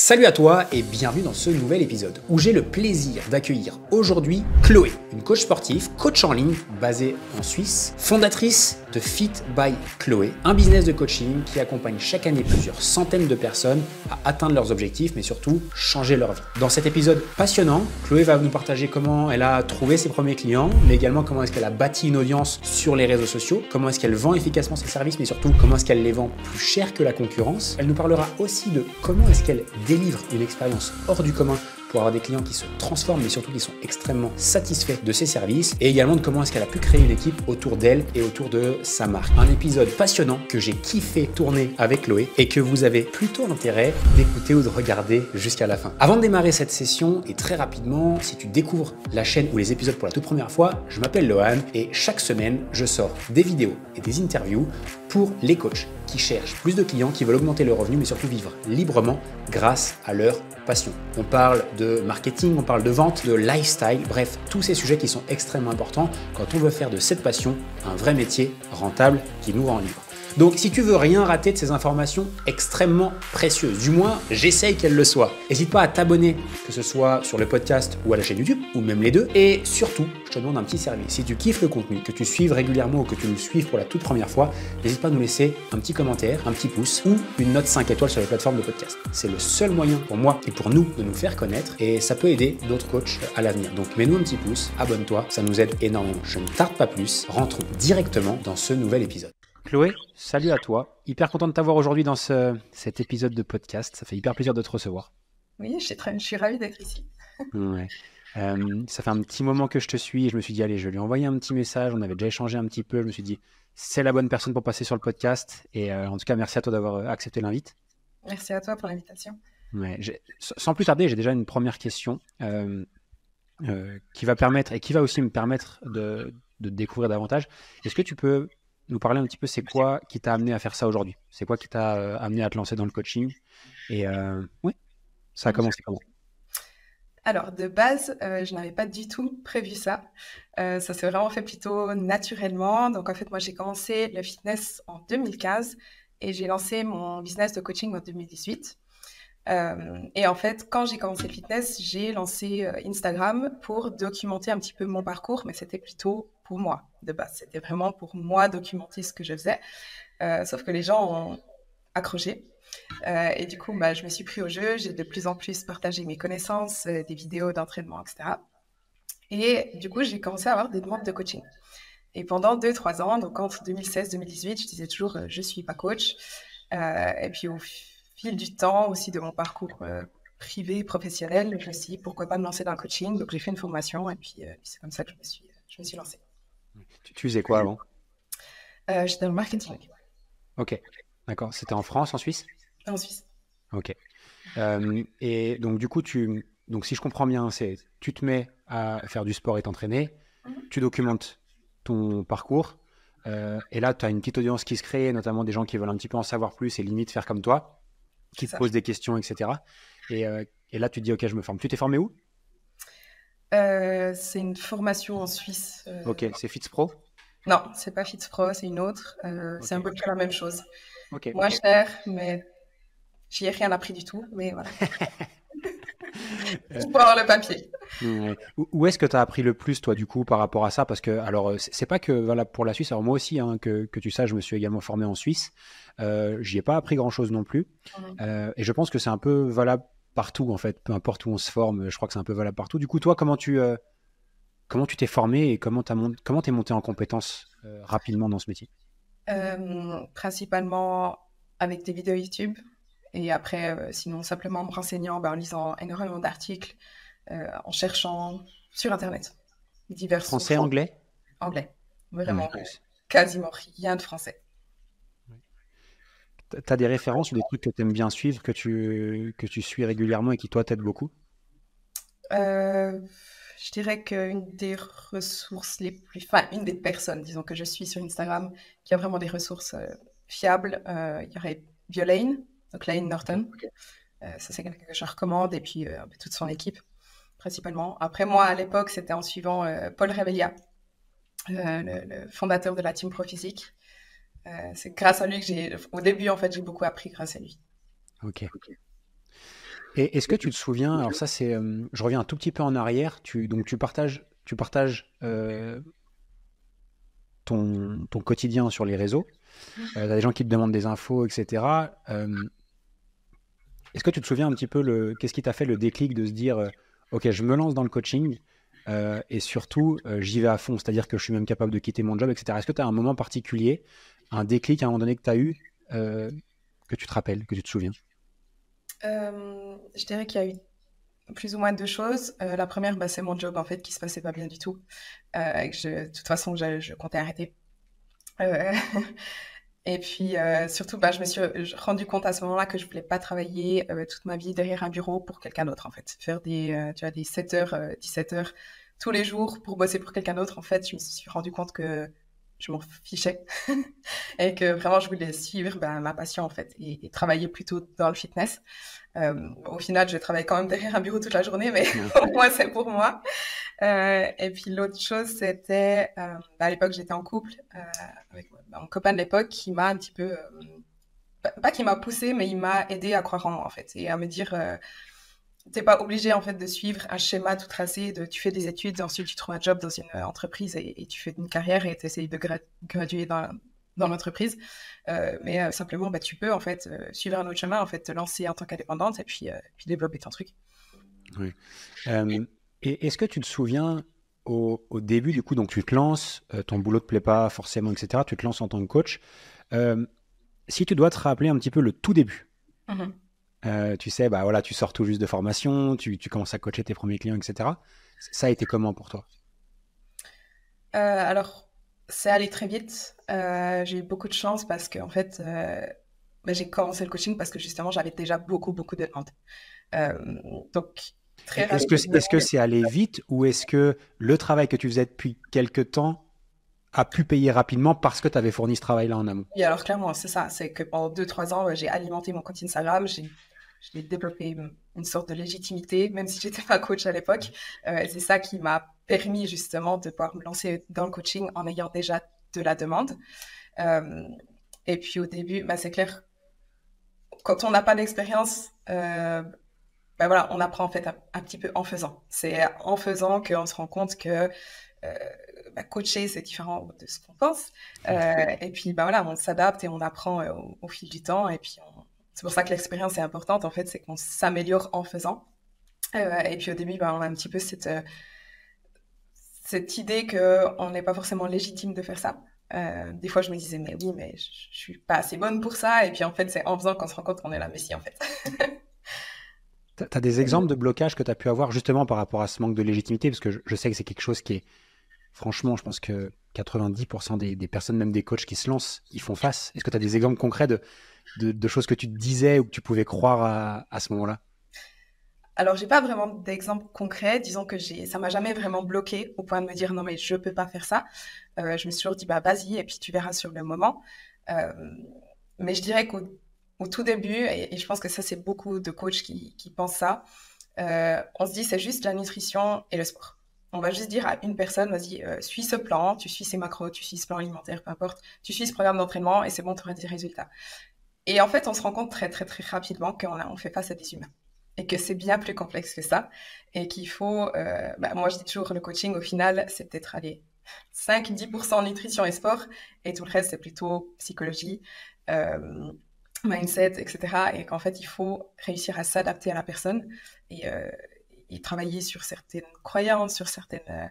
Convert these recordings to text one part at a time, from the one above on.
Salut à toi et bienvenue dans ce nouvel épisode où j'ai le plaisir d'accueillir aujourd'hui Chloé, une coach sportive, coach en ligne basée en Suisse, fondatrice de Fit by Chloé, un business de coaching qui accompagne chaque année plusieurs centaines de personnes à atteindre leurs objectifs mais surtout changer leur vie. Dans cet épisode passionnant, Chloé va nous partager comment elle a trouvé ses premiers clients, mais également comment est-ce qu'elle a bâti une audience sur les réseaux sociaux, comment est-ce qu'elle vend efficacement ses services, mais surtout comment est-ce qu'elle les vend plus cher que la concurrence. Elle nous parlera aussi de comment est-ce qu'elle délivre une expérience hors du commun pour avoir des clients qui se transforment, mais surtout qui sont extrêmement satisfaits de ses services, et également de comment est-ce qu'elle a pu créer une équipe autour d'elle et autour de sa marque. Un épisode passionnant que j'ai kiffé tourner avec Chloé et que vous avez plutôt intérêt d'écouter ou de regarder jusqu'à la fin. Avant de démarrer cette session, et très rapidement, si tu découvres la chaîne ou les épisodes pour la toute première fois, je m'appelle Lohan et chaque semaine, je sors des vidéos et des interviews pour les coachs qui cherchent plus de clients, qui veulent augmenter leurs revenus, mais surtout vivre librement grâce à leur passion. On parle de marketing, on parle de vente, de lifestyle, bref, tous ces sujets qui sont extrêmement importants quand on veut faire de cette passion un vrai métier rentable qui nous rend libre. Donc si tu veux rien rater de ces informations extrêmement précieuses, du moins j'essaye qu'elles le soient, n'hésite pas à t'abonner, que ce soit sur le podcast ou à la chaîne YouTube, ou même les deux, et surtout, je te demande un petit service. Si tu kiffes le contenu, que tu suives régulièrement ou que tu nous suives pour la toute première fois, n'hésite pas à nous laisser un petit commentaire, un petit pouce ou une note 5 étoiles sur les plateformes de podcast. C'est le seul moyen pour moi et pour nous de nous faire connaître et ça peut aider d'autres coachs à l'avenir. Donc mets-nous un petit pouce, abonne-toi, ça nous aide énormément. Je ne tarde pas plus, rentrons directement dans ce nouvel épisode. Chloé, salut à toi. Hyper content de t'avoir aujourd'hui dans cet épisode de podcast. Ça fait hyper plaisir de te recevoir. Oui, je suis ravie d'être ici. Ouais. Ça fait un petit moment que je te suis et je me suis dit, allez, je vais lui envoyer un petit message. On avait déjà échangé un petit peu. Je me suis dit, c'est la bonne personne pour passer sur le podcast. Et en tout cas, merci à toi d'avoir accepté l'invite. Merci à toi pour l'invitation. Ouais, sans plus tarder, j'ai déjà une première question qui va permettre et qui va aussi me permettre de te découvrir davantage. Est-ce que tu peux nous parler un petit peu, c'est quoi qui t'a amené à faire ça aujourd'hui? C'est quoi qui t'a amené à te lancer dans le coaching? Et oui, ça a commencé comment? Alors, de base, je n'avais pas du tout prévu ça. Ça s'est vraiment fait plutôt naturellement. Donc, en fait, moi, j'ai commencé le fitness en 2015 et j'ai lancé mon business de coaching en 2018. Et en fait, quand j'ai commencé le fitness, j'ai lancé Instagram pour documenter un petit peu mon parcours, mais c'était plutôt pour moi de base. C'était vraiment pour moi documenter ce que je faisais. Sauf que les gens ont accroché. Et du coup, je me suis pris au jeu. J'ai de plus en plus partagé mes connaissances, des vidéos d'entraînement, etc. Et du coup, j'ai commencé à avoir des demandes de coaching. Et pendant 2-3 ans, donc entre 2016-2018, je disais toujours je suis pas coach. Et puis au fil du temps aussi de mon parcours privé, professionnel, je me suis dit pourquoi pas me lancer dans le coaching. Donc j'ai fait une formation et puis c'est comme ça que je me suis lancée. Tu faisais quoi avant? J'étais dans le marketing. Ok, d'accord. C'était en France, en Suisse? En Suisse. Ok. Et donc du coup, donc si je comprends bien, tu te mets à faire du sport et t'entraîner, tu documentes ton parcours, et là, tu as une petite audience qui se crée, notamment des gens qui veulent un petit peu en savoir plus et limite faire comme toi, qui te posent des questions, etc. Et là, tu te dis, ok, je me forme. Tu t'es formé où? C'est une formation en Suisse. Ok, c'est FitsPro? Non, c'est pas FitsPro, c'est une autre. C'est un peu la même chose. Moins cher, mais j'y ai rien appris du tout. Mais voilà. Pour avoir le papier. Ouais. Où est-ce que tu as appris le plus, toi, du coup, par rapport à ça? Parce que, alors, c'est pas que voilà, pour la Suisse, alors moi aussi, hein, que tu saches, je me suis également formé en Suisse. J'y ai pas appris grand-chose non plus. Et je pense que c'est un peu valable partout, en fait, peu importe où on se forme, je crois que c'est un peu valable partout. Du coup, toi, comment tu t'es formé et comment t'es monté en compétences rapidement dans ce métier? Principalement avec des vidéos YouTube. Et après, sinon, simplement en me renseignant, en lisant énormément d'articles, en cherchant sur Internet. Divers Français, sources. anglais? Anglais. Vraiment, Ouais. quasiment rien de français. T'as des références ou des trucs que tu aimes bien suivre, que tu suis régulièrement et qui, toi, t'aident beaucoup? Je dirais qu'une des ressources les plus... Enfin, une des personnes, disons, que je suis sur Instagram, qui a vraiment des ressources fiables, il y aurait Violaine, donc Lane Norton. Ça, c'est quelqu'un que je recommande, et puis toute son équipe, principalement. Après, moi, à l'époque, c'était en suivant Paul Revelia, le fondateur de la Team Pro Physique. C'est grâce à lui que au début, en fait, j'ai beaucoup appris grâce à lui. Ok. Et est-ce que tu te souviens, alors ça c'est, je reviens un tout petit peu en arrière, donc tu partages ton quotidien sur les réseaux, tu as des gens qui te demandent des infos, etc. Est-ce que tu te souviens un petit peu qu'est-ce qui t'a fait le déclic de se dire, ok, je me lance dans le coaching et surtout j'y vais à fond, c'est-à-dire que je suis même capable de quitter mon job, etc. Est-ce que tu as un moment particulier, un déclic à un moment donné que tu as eu, que tu te rappelles, que tu te souviens? Je dirais qu'il y a eu plus ou moins deux choses. La première, bah, c'est mon job en fait qui se passait pas bien du tout. Et de toute façon, je comptais arrêter. Euh, et puis surtout, bah, je me suis rendu compte à ce moment-là que je voulais pas travailler toute ma vie derrière un bureau pour quelqu'un d'autre en fait. Faire tu vois, des 7h, 17h tous les jours pour bosser pour quelqu'un d'autre. En fait, je me suis rendu compte que je m'en fichais et que vraiment je voulais suivre bah, ma passion en fait et travailler plutôt dans le fitness. Au final, je travaille quand même derrière un bureau toute la journée, mais au moins c'est pour moi. Et puis l'autre chose, c'était bah, à l'époque j'étais en couple avec mon copain de l'époque qui m'a un petit peu, pas qui m'a poussé, mais il m'a aidé à croire en moi en fait et à me dire t'es pas obligé en fait de suivre un schéma tout tracé de tu fais des études, ensuite tu trouves un job dans une entreprise et tu fais une carrière et tu essayes de graduer dans l'entreprise. Mais simplement, bah, tu peux en fait suivre un autre chemin, en fait, te lancer en tant qu'indépendante et puis développer ton truc. Oui. Et est-ce que tu te souviens au début, du coup, donc tu te lances, ton boulot te plaît pas forcément, etc. Tu te lances en tant que coach. Si tu dois te rappeler un petit peu le tout début, tu sais, bah voilà, tu sors tout juste de formation, tu commences à coacher tes premiers clients, etc. Ça a été comment pour toi? Alors, c'est allé très vite. J'ai eu beaucoup de chance parce que en fait, bah, j'ai commencé le coaching parce que justement, j'avais déjà beaucoup, beaucoup de demandes. Donc, très Est-ce que rapidement. c'est allé vite ou est-ce que le travail que tu faisais depuis quelques temps a pu payer rapidement parce que tu avais fourni ce travail-là en amont? Et alors, clairement, c'est ça. C'est que pendant 2, 3 ans, j'ai alimenté mon compte Instagram. J'ai développé une sorte de légitimité, même si j'étais pas coach à l'époque. C'est ça qui m'a permis justement de pouvoir me lancer dans le coaching en ayant déjà de la demande. Euh, et puis au début, bah, c'est clair, quand on n'a pas d'expérience, bah, voilà, on apprend en fait un petit peu en faisant. C'est en faisant qu'on se rend compte que euh, bah, coacher, c'est différent de ce qu'on pense. Et puis, bah, voilà, on s'adapte et on apprend au fil du temps. Et puis, c'est pour ça que l'expérience est importante, en fait, c'est qu'on s'améliore en faisant. Et puis, au début, bah, on a un petit peu cette idée qu'on n'est pas forcément légitime de faire ça. Des fois, je me disais, mais oui, mais je suis pas assez bonne pour ça. Et puis, en fait, c'est en faisant qu'on se rend compte qu'on est la messie, en fait. Tu as des exemples de blocages que tu as pu avoir justement par rapport à ce manque de légitimité? Parce que je sais que c'est quelque chose qui est, franchement, je pense que 90% des personnes, même des coachs qui se lancent, ils font face. Est-ce que tu as des exemples concrets de choses que tu te disais ou que tu pouvais croire à ce moment-là? Alors, j'ai pas vraiment d'exemple concret. Disons que ça m'a jamais vraiment bloqué au point de me dire non, mais je peux pas faire ça. Je me suis toujours dit, bah, vas-y, et puis tu verras sur le moment. Euh, mais je dirais qu'au tout début, et je pense que ça, c'est beaucoup de coachs qui pensent ça, on se dit, c'est juste la nutrition et le sport. On va juste dire à une personne, vas-y, suis ce plan, tu suis ces macros, tu suis ce plan alimentaire, peu importe, tu suis ce programme d'entraînement et c'est bon, tu auras des résultats. Et en fait, on se rend compte très, très, très rapidement on fait face à des humains et que c'est bien plus complexe que ça et qu'il faut, bah, moi je dis toujours le coaching au final, c'est peut-être aller 5-10% nutrition et sport et tout le reste c'est plutôt psychologie, euh, mindset, etc. Et qu'en fait il faut réussir à s'adapter à la personne et, euh, et travailler sur certaines croyances, sur certaines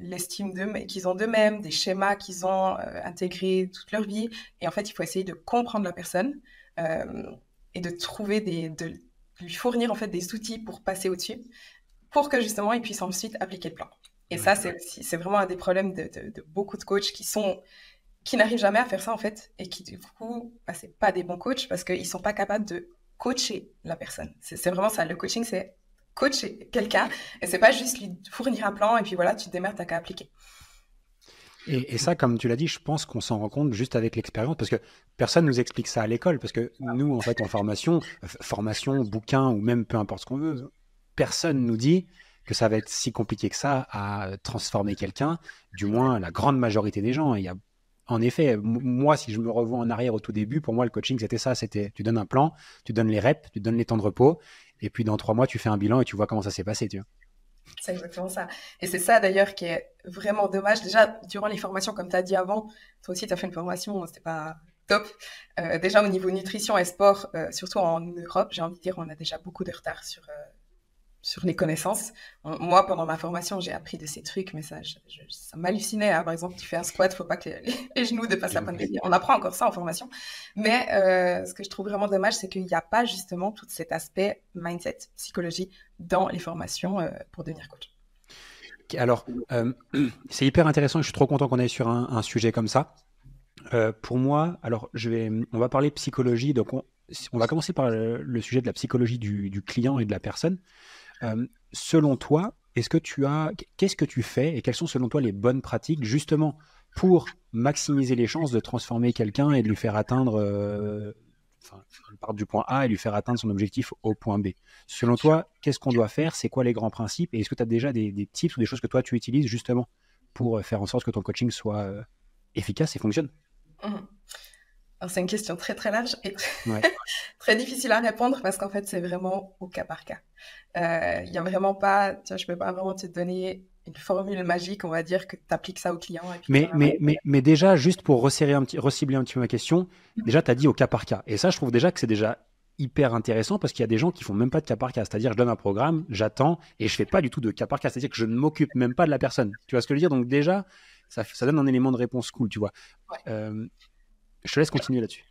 l'estime qu'ils ont d'eux-mêmes, des schémas qu'ils ont intégrés toute leur vie. Et en fait, il faut essayer de comprendre la personne euh, et de trouver de lui fournir en fait des outils pour passer au-dessus, pour que justement ils puissent ensuite appliquer le plan. Et ça, c'est vraiment un des problèmes de beaucoup de coachs qui n'arrivent jamais à faire ça en fait, et qui du coup, bah, c'est pas des bons coachs parce qu'ils sont pas capables de coacher la personne. C'est vraiment ça. Le coaching, c'est coacher quelqu'un et c'est pas juste lui fournir un plan et puis voilà, tu te démerdes, t'as qu'à appliquer. Et ça, comme tu l'as dit, je pense qu'on s'en rend compte juste avec l'expérience, parce que personne nous explique ça à l'école, parce que nous, en fait, en formation, formation, bouquin, ou même peu importe ce qu'on veut, personne nous dit que ça va être si compliqué que ça à transformer quelqu'un, du moins la grande majorité des gens. Il y a, en effet, moi, si je me revois en arrière au tout début, pour moi, le coaching, c'était ça, c'était tu donnes un plan, tu donnes les reps, tu donnes les temps de repos, Et puis dans 3 mois, tu fais un bilan et tu vois comment ça s'est passé, tu vois. C'est exactement ça. Et c'est ça d'ailleurs qui est vraiment dommage. Déjà, durant les formations, comme tu as dit avant, toi aussi tu as fait une formation, c'était pas top. Déjà au niveau nutrition et sport, surtout en Europe, j'ai envie de dire, on a déjà beaucoup de retard sur les connaissances. Moi, pendant ma formation, j'ai appris de ces trucs, mais ça m'hallucinait, hein. Par exemple, tu fais un squat, faut pas que les genoux dépassent la pointe des pieds. On apprend encore ça en formation. Mais ce que je trouve vraiment dommage, c'est qu'il n'y a pas justement tout cet aspect mindset, psychologie dans les formations pour devenir coach. Alors, c'est hyper intéressant et je suis trop content qu'on aille sur un sujet comme ça. Pour moi, alors on va parler psychologie, donc on va commencer par le sujet de la psychologie du client et de la personne. Selon toi, qu'est-ce que tu fais et quelles sont selon toi les bonnes pratiques justement pour maximiser les chances de transformer quelqu'un et de lui faire atteindre, il part du point A et lui faire atteindre son objectif au point B. Selon toi, qu'est-ce qu'on doit faire? C'est quoi les grands principes? Et est-ce que tu as déjà des tips ou des choses que toi tu utilises justement pour faire en sorte que ton coaching soit efficace et fonctionne? Alors, c'est une question très très large et Ouais. très difficile à répondre parce qu'en fait, c'est vraiment au cas par cas. Il y a vraiment pas, tu vois, je peux pas vraiment te donner une formule magique, on va dire, que tu appliques ça au client. Et puis mais déjà, juste pour recibler un petit peu ma question, déjà, tu as dit au cas par cas. Et ça, je trouve déjà que c'est déjà hyper intéressant parce qu'il y a des gens qui font même pas de cas par cas. C'est-à-dire, je donne un programme, j'attends et je fais pas du tout de cas par cas. C'est-à-dire que je ne m'occupe même pas de la personne. Tu vois ce que je veux dire? Donc déjà, ça donne un élément de réponse cool, tu vois. Ouais. Je te laisse continuer là-dessus.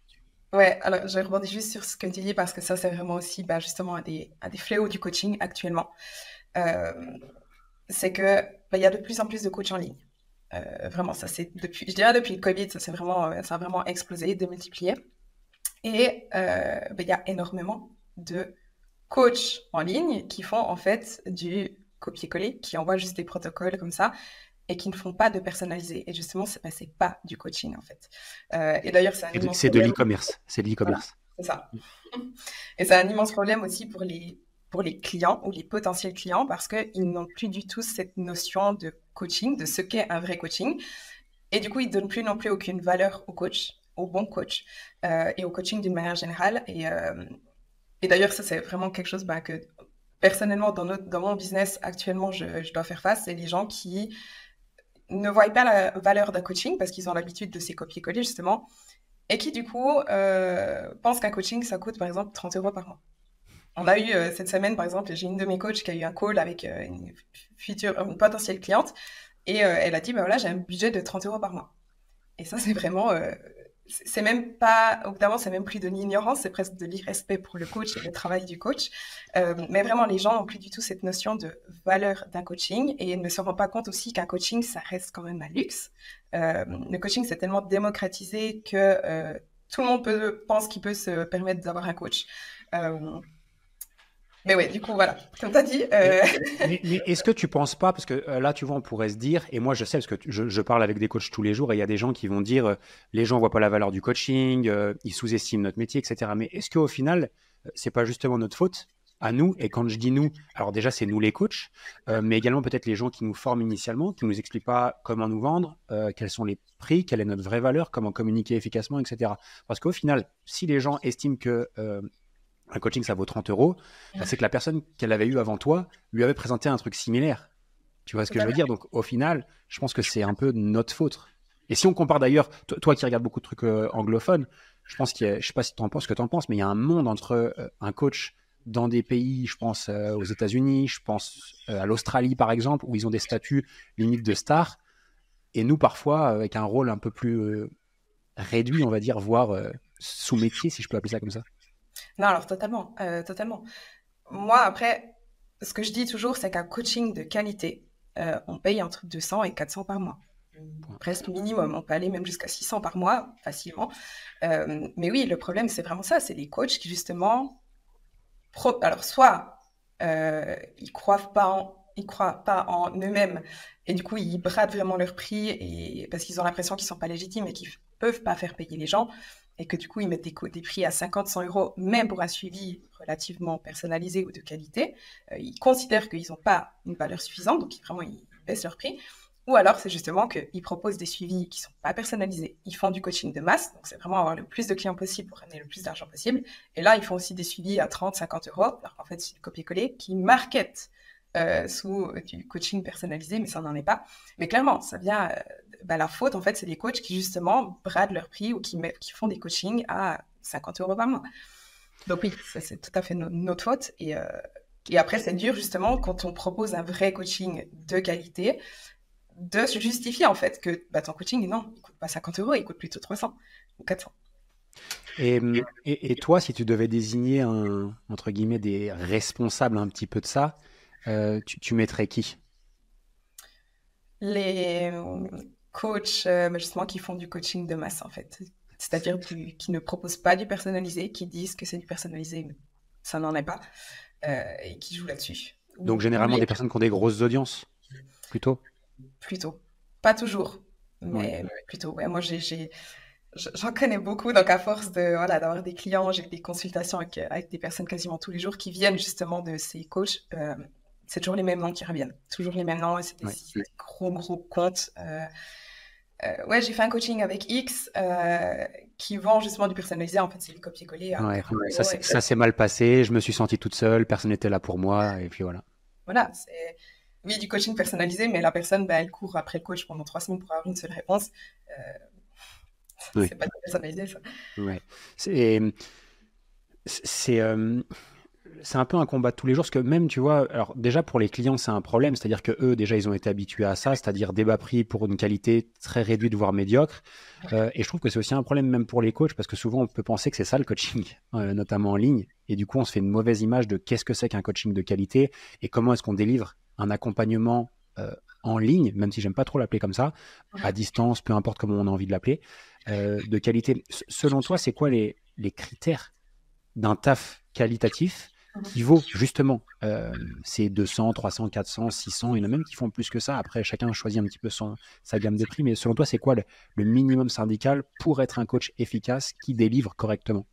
Ouais, alors je rebondis juste sur ce que tu dis parce que ça, c'est vraiment aussi justement un des fléaux du coaching actuellement. C'est que il y a de plus en plus de coachs en ligne. Vraiment, ça c'est je dirais depuis le Covid, ça a vraiment explosé, démultiplié. Et il y a énormément de coachs en ligne qui font en fait du copier-coller, qui envoient juste des protocoles comme ça et qui ne font pas de personnalisé. Et justement, c'est pas du coaching en fait. Et d'ailleurs, c'est un immense C'est de problème. l'e-commerce. C'est de l'e-commerce. Voilà, c'est ça. Et c'est un immense problème aussi pour les clients ou les potentiels clients parce qu'ils n'ont plus du tout cette notion de coaching, de ce qu'est un vrai coaching. Et du coup, ils ne donnent plus non plus aucune valeur au coach, au bon coach et au coaching d'une manière générale. Et d'ailleurs, ça, c'est vraiment quelque chose que personnellement, dans mon business actuellement, je dois faire face. C'est les gens qui ne voient pas la valeur d'un coaching parce qu'ils ont l'habitude de ces copier-coller justement et qui du coup pensent qu'un coaching, ça coûte par exemple 30 € par mois. On a eu cette semaine, par exemple, j'ai une de mes coachs qui a eu un call avec une potentielle cliente et elle a dit, voilà, j'ai un budget de 30 € par mois. Et ça, c'est vraiment, c'est même pas, au bout d'un moment, c'est même plus de l'ignorance, c'est presque de l'irrespect pour le coach et le travail du coach. Mais vraiment, les gens n'ont plus du tout cette notion de valeur d'un coaching et ne se rendent pas compte aussi qu'un coaching, ça reste quand même un luxe. Le coaching, c'est tellement démocratisé que tout le monde pense qu'il peut se permettre d'avoir un coach. Mais ouais, du coup, voilà, comme tu as dit. Mais est-ce que tu penses pas, parce que là, tu vois, on pourrait se dire, et moi je sais, parce que je parle avec des coachs tous les jours, et il y a des gens qui vont dire, les gens voient pas la valeur du coaching, ils sous-estiment notre métier, etc. Mais est-ce qu'au final, c'est pas justement notre faute à nous? Et quand je dis nous, alors déjà, c'est nous les coachs, mais également peut-être les gens qui nous forment initialement, qui nous expliquent pas comment nous vendre, quels sont les prix, quelle est notre vraie valeur, comment communiquer efficacement, etc. Parce qu'au final, si les gens estiment que un coaching, ça vaut 30 €, c'est que la personne qu'elle avait eue avant toi lui avait présenté un truc similaire. Tu vois ce que je veux dire? Donc, au final, je pense que c'est un peu notre faute. Et si on compare d'ailleurs, toi qui regardes beaucoup de trucs anglophones, je pense je sais pas si tu en penses ce que tu en penses, mais il y a un monde entre un coach dans des pays, je pense aux États-Unis, je pense à l'Australie par exemple, où ils ont des statuts limite de stars, et nous parfois avec un rôle un peu plus réduit, on va dire, voire sous-métier, si je peux appeler ça comme ça. Non, alors totalement, totalement. Moi, après, ce que je dis toujours, c'est qu'un coaching de qualité, on paye entre 200 et 400 par mois. Presque minimum. On peut aller même jusqu'à 600 par mois, facilement. Mais oui, le problème, c'est vraiment ça. C'est les coachs qui, justement, alors, soit ils croient pas en eux-mêmes et du coup, ils bradent vraiment leur prix parce qu'ils ont l'impression qu'ils sont pas légitimes et qu'ils peuvent pas faire payer les gens et que du coup, ils mettent des prix à 50, 100 €, même pour un suivi relativement personnalisé ou de qualité. Ils considèrent qu'ils n'ont pas une valeur suffisante, donc vraiment, ils baissent leur prix. Ou alors, c'est justement qu'ils proposent des suivis qui ne sont pas personnalisés. Ils font du coaching de masse, donc c'est vraiment avoir le plus de clients possible pour ramener le plus d'argent possible. Et là, ils font aussi des suivis à 30, 50 euros. Alors qu'en fait, c'est du copier-coller qui market sous du coaching personnalisé, mais ça n'en est pas. Mais clairement, ça vient... la faute, en fait, c'est les coachs qui, justement, bradent leur prix ou qui font des coachings à 50 euros par mois. Donc oui, ça, c'est tout à fait notre faute. Et après, c'est dur, justement, quand on propose un vrai coaching de qualité, de se justifier, en fait, que ton coaching, non, il coûte pas 50 euros, il coûte plutôt 300 ou 400. Et toi, si tu devais désigner, entre guillemets, des responsables un petit peu de ça, tu mettrais qui? Les coachs, justement, qui font du coaching de masse, en fait. C'est-à-dire qui ne proposent pas du personnalisé, qui disent que c'est du personnalisé, mais ça n'en est pas, et qui jouent là-dessus. Donc, généralement, des personnes qui ont des grosses audiences, plutôt? Plutôt. Pas toujours, mais plutôt. Ouais, moi, j'en connais beaucoup, donc à force d'avoir des clients, j'ai des consultations avec des personnes quasiment tous les jours qui viennent justement de ces coachs. C'est toujours les mêmes noms qui reviennent. Toujours les mêmes noms, et c'est des gros comptes. J'ai fait un coaching avec X qui vend justement du personnalisé. En fait, c'est du copier-coller. Ça s'est mal passé, je me suis sentie toute seule, personne n'était là pour moi, et puis voilà. Voilà, oui, du coaching personnalisé, mais la personne, elle court après le coach pendant 3 semaines pour avoir une seule réponse. C'est pas du personnalisé, ça. Ouais. C'est un peu un combat de tous les jours, parce que même, tu vois, alors déjà pour les clients, c'est un problème, c'est-à-dire que eux, déjà, ils ont été habitués à ça, c'est-à-dire des bas prix pour une qualité très réduite, voire médiocre. Et je trouve que c'est aussi un problème même pour les coachs, parce que souvent, on peut penser que c'est ça le coaching, notamment en ligne. Et du coup, on se fait une mauvaise image de qu'est-ce que c'est qu'un coaching de qualité et comment est-ce qu'on délivre un accompagnement en ligne, même si j'aime pas trop l'appeler comme ça, à distance, peu importe comment on a envie de l'appeler, de qualité. Selon toi, c'est quoi les critères d'un taf qualitatif qui vaut justement ces 200, 300, 400, 600, il y en a même qui font plus que ça. Après, chacun choisit un petit peu sa gamme de prix, mais selon toi, c'est quoi le minimum syndical pour être un coach efficace qui délivre correctement?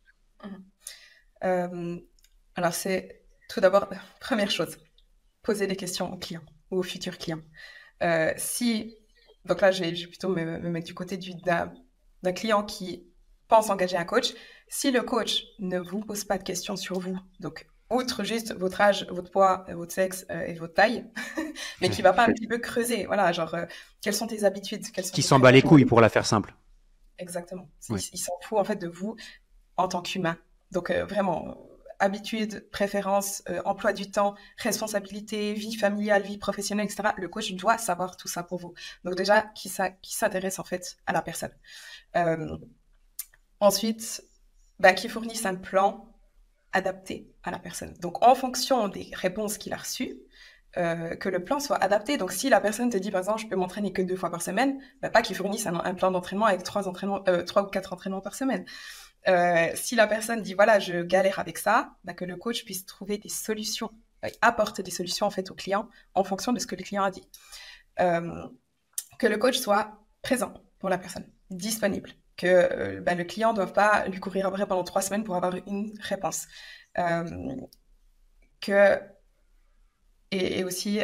Alors, c'est tout d'abord, première chose, poser des questions aux clients ou aux futurs clients. Donc là, je vais plutôt me mettre du côté d'un client qui pense engager un coach. Si le coach ne vous pose pas de questions sur vous, donc outre juste votre âge, votre poids, votre sexe et votre taille, mais qui ne va pas un petit peu creuser, voilà, genre, quelles sont tes habitudes, qui s'en bat les couilles pour la faire simple. Exactement. Il s'en fout en fait de vous en tant qu'humain. Donc vraiment, habitudes, préférences, emploi du temps, responsabilité, vie familiale, vie professionnelle, etc. Le coach doit savoir tout ça pour vous. Donc déjà, qui s'intéresse en fait à la personne. Ensuite, qui fournisse un plan adapté à la personne. Donc en fonction des réponses qu'il a reçues, que le plan soit adapté. Donc si la personne te dit par exemple je peux m'entraîner que 2 fois par semaine, pas qu'il fournisse un plan d'entraînement avec 3 ou 4 entraînements par semaine. Si la personne dit voilà je galère avec ça, que le coach puisse trouver des solutions, apporte des solutions en fait au client en fonction de ce que le client a dit. Que le coach soit présent pour la personne, disponible, que le client ne doive pas lui courir après pendant 3 semaines pour avoir une réponse. Et aussi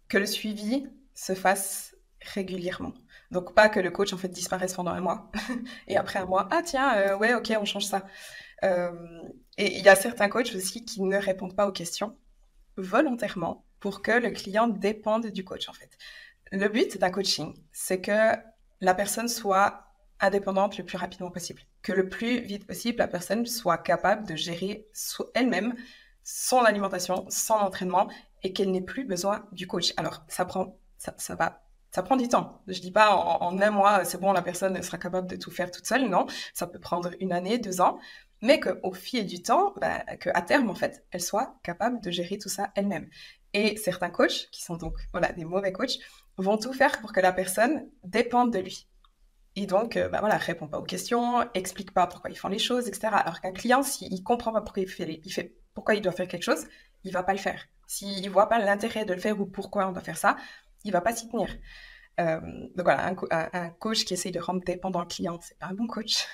que le suivi se fasse régulièrement. Donc pas que le coach en fait disparaisse pendant 1 mois et après 1 mois, ouais, ok, on change ça. Et il y a certains coachs aussi qui ne répondent pas aux questions volontairement pour que le client dépende du coach en fait. Le but d'un coaching, c'est que la personne soit indépendante le plus rapidement possible, que le plus vite possible la personne soit capable de gérer elle-même son alimentation, son entraînement et qu'elle n'ait plus besoin du coach. Alors ça prend du temps. Je dis pas en 1 mois, c'est bon, la personne sera capable de tout faire toute seule. Non, ça peut prendre 1 année, 2 ans, mais qu'au fil du temps, qu'à terme, en fait, elle soit capable de gérer tout ça elle-même. Et certains coachs, qui sont donc des mauvais coachs, vont tout faire pour que la personne dépende de lui. Et donc, répond pas aux questions, explique pas pourquoi ils font les choses, etc. Alors qu'un client, s'il comprend pas pourquoi il doit faire quelque chose, il va pas le faire. S'il voit pas l'intérêt de le faire ou pourquoi on doit faire ça, il va pas s'y tenir. Donc voilà, un coach qui essaye de rendre dépendant le client, c'est pas un bon coach.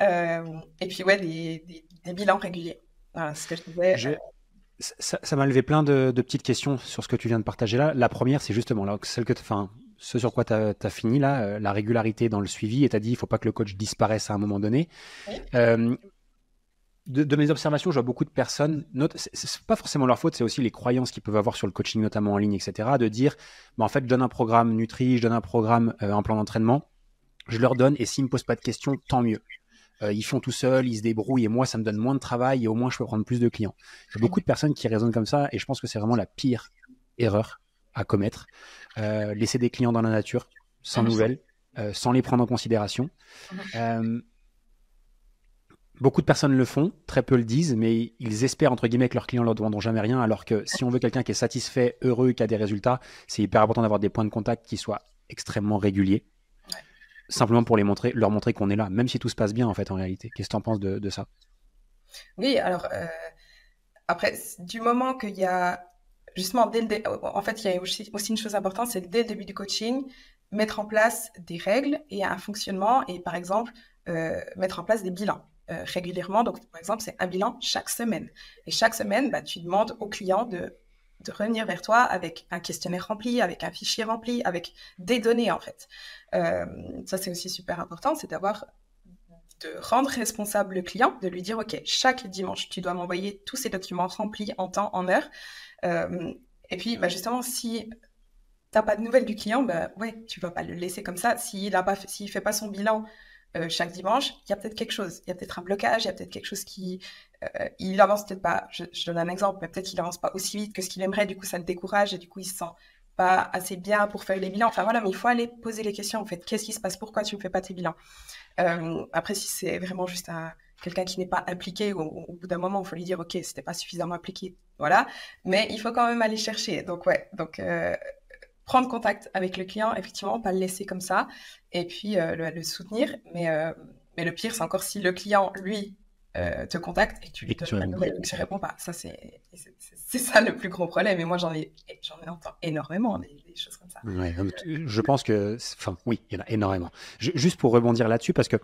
Et puis des bilans réguliers. Voilà, ce que je disais. Ça m'a levé plein de petites questions sur ce que tu viens de partager là. La première, c'est justement là, ce sur quoi tu as fini là, la régularité dans le suivi. Et tu as dit, il ne faut pas que le coach disparaisse à un moment donné. Oui. Euh, de mes observations, je vois beaucoup de personnes, c'est pas forcément leur faute, c'est aussi les croyances qu'ils peuvent avoir sur le coaching, notamment en ligne, etc. De dire, en fait, je donne un programme Nutri, je donne un programme, un plan d'entraînement, je leur donne, et s'ils me posent pas de questions, tant mieux. Ils font tout seuls, ils se débrouillent, et moi, ça me donne moins de travail, et au moins, je peux prendre plus de clients. Il y a beaucoup de personnes qui raisonnent comme ça, et je pense que c'est vraiment la pire erreur à commettre. Laisser des clients dans la nature, sans nouvelles, sans les prendre en considération. Beaucoup de personnes le font, très peu le disent, mais ils espèrent, entre guillemets, que leurs clients ne leur demanderont jamais rien, alors que si on veut quelqu'un qui est satisfait, heureux, qui a des résultats, c'est hyper important d'avoir des points de contact qui soient extrêmement réguliers, simplement pour leur montrer qu'on est là, même si tout se passe bien, en fait, en réalité. Qu'est-ce que tu en penses de ça? Oui, alors, après, du moment qu'il y a, justement, en fait, il y a aussi une chose importante, c'est dès le début du coaching, mettre en place des règles et un fonctionnement, et par exemple, mettre en place des bilans. Régulièrement. Donc, par exemple, c'est un bilan chaque semaine. Et chaque semaine, tu demandes au client de revenir vers toi avec un questionnaire rempli, avec un fichier rempli, avec des données, en fait. Ça, c'est aussi super important, c'est de rendre responsable le client, de lui dire, OK, chaque dimanche, tu dois m'envoyer tous ces documents remplis en temps, en heure. Et puis, justement, si t'as pas de nouvelles du client, ouais, tu vas pas le laisser comme ça. S'il fait pas son bilan chaque dimanche, il y a peut-être quelque chose. Il y a peut-être un blocage, il y a peut-être quelque chose il avance peut-être pas. Je donne un exemple, mais peut-être qu'il avance pas aussi vite que ce qu'il aimerait. Du coup, ça le décourage et du coup, il se sent pas assez bien pour faire les bilans. Enfin voilà, mais il faut aller poser les questions. En fait, qu'est-ce qui se passe? Pourquoi tu ne fais pas tes bilans? Après, si c'est vraiment juste quelqu'un qui n'est pas impliqué, au bout d'un moment, il faut lui dire, OK, c'était pas suffisamment impliqué. Voilà. Mais il faut quand même aller chercher. Donc, ouais. Donc, prendre contact avec le client, effectivement, pas le laisser comme ça, et puis le soutenir. Mais le pire, c'est encore si le client, lui, te contacte et que tu lui donnes pas de nouvelles, que tu ne réponds pas. Ça, c'est ça le plus gros problème. Et moi, j'en entends énormément, des choses comme ça. Ouais, je pense que... Enfin, oui, il y en a énormément. Juste pour rebondir là-dessus, parce que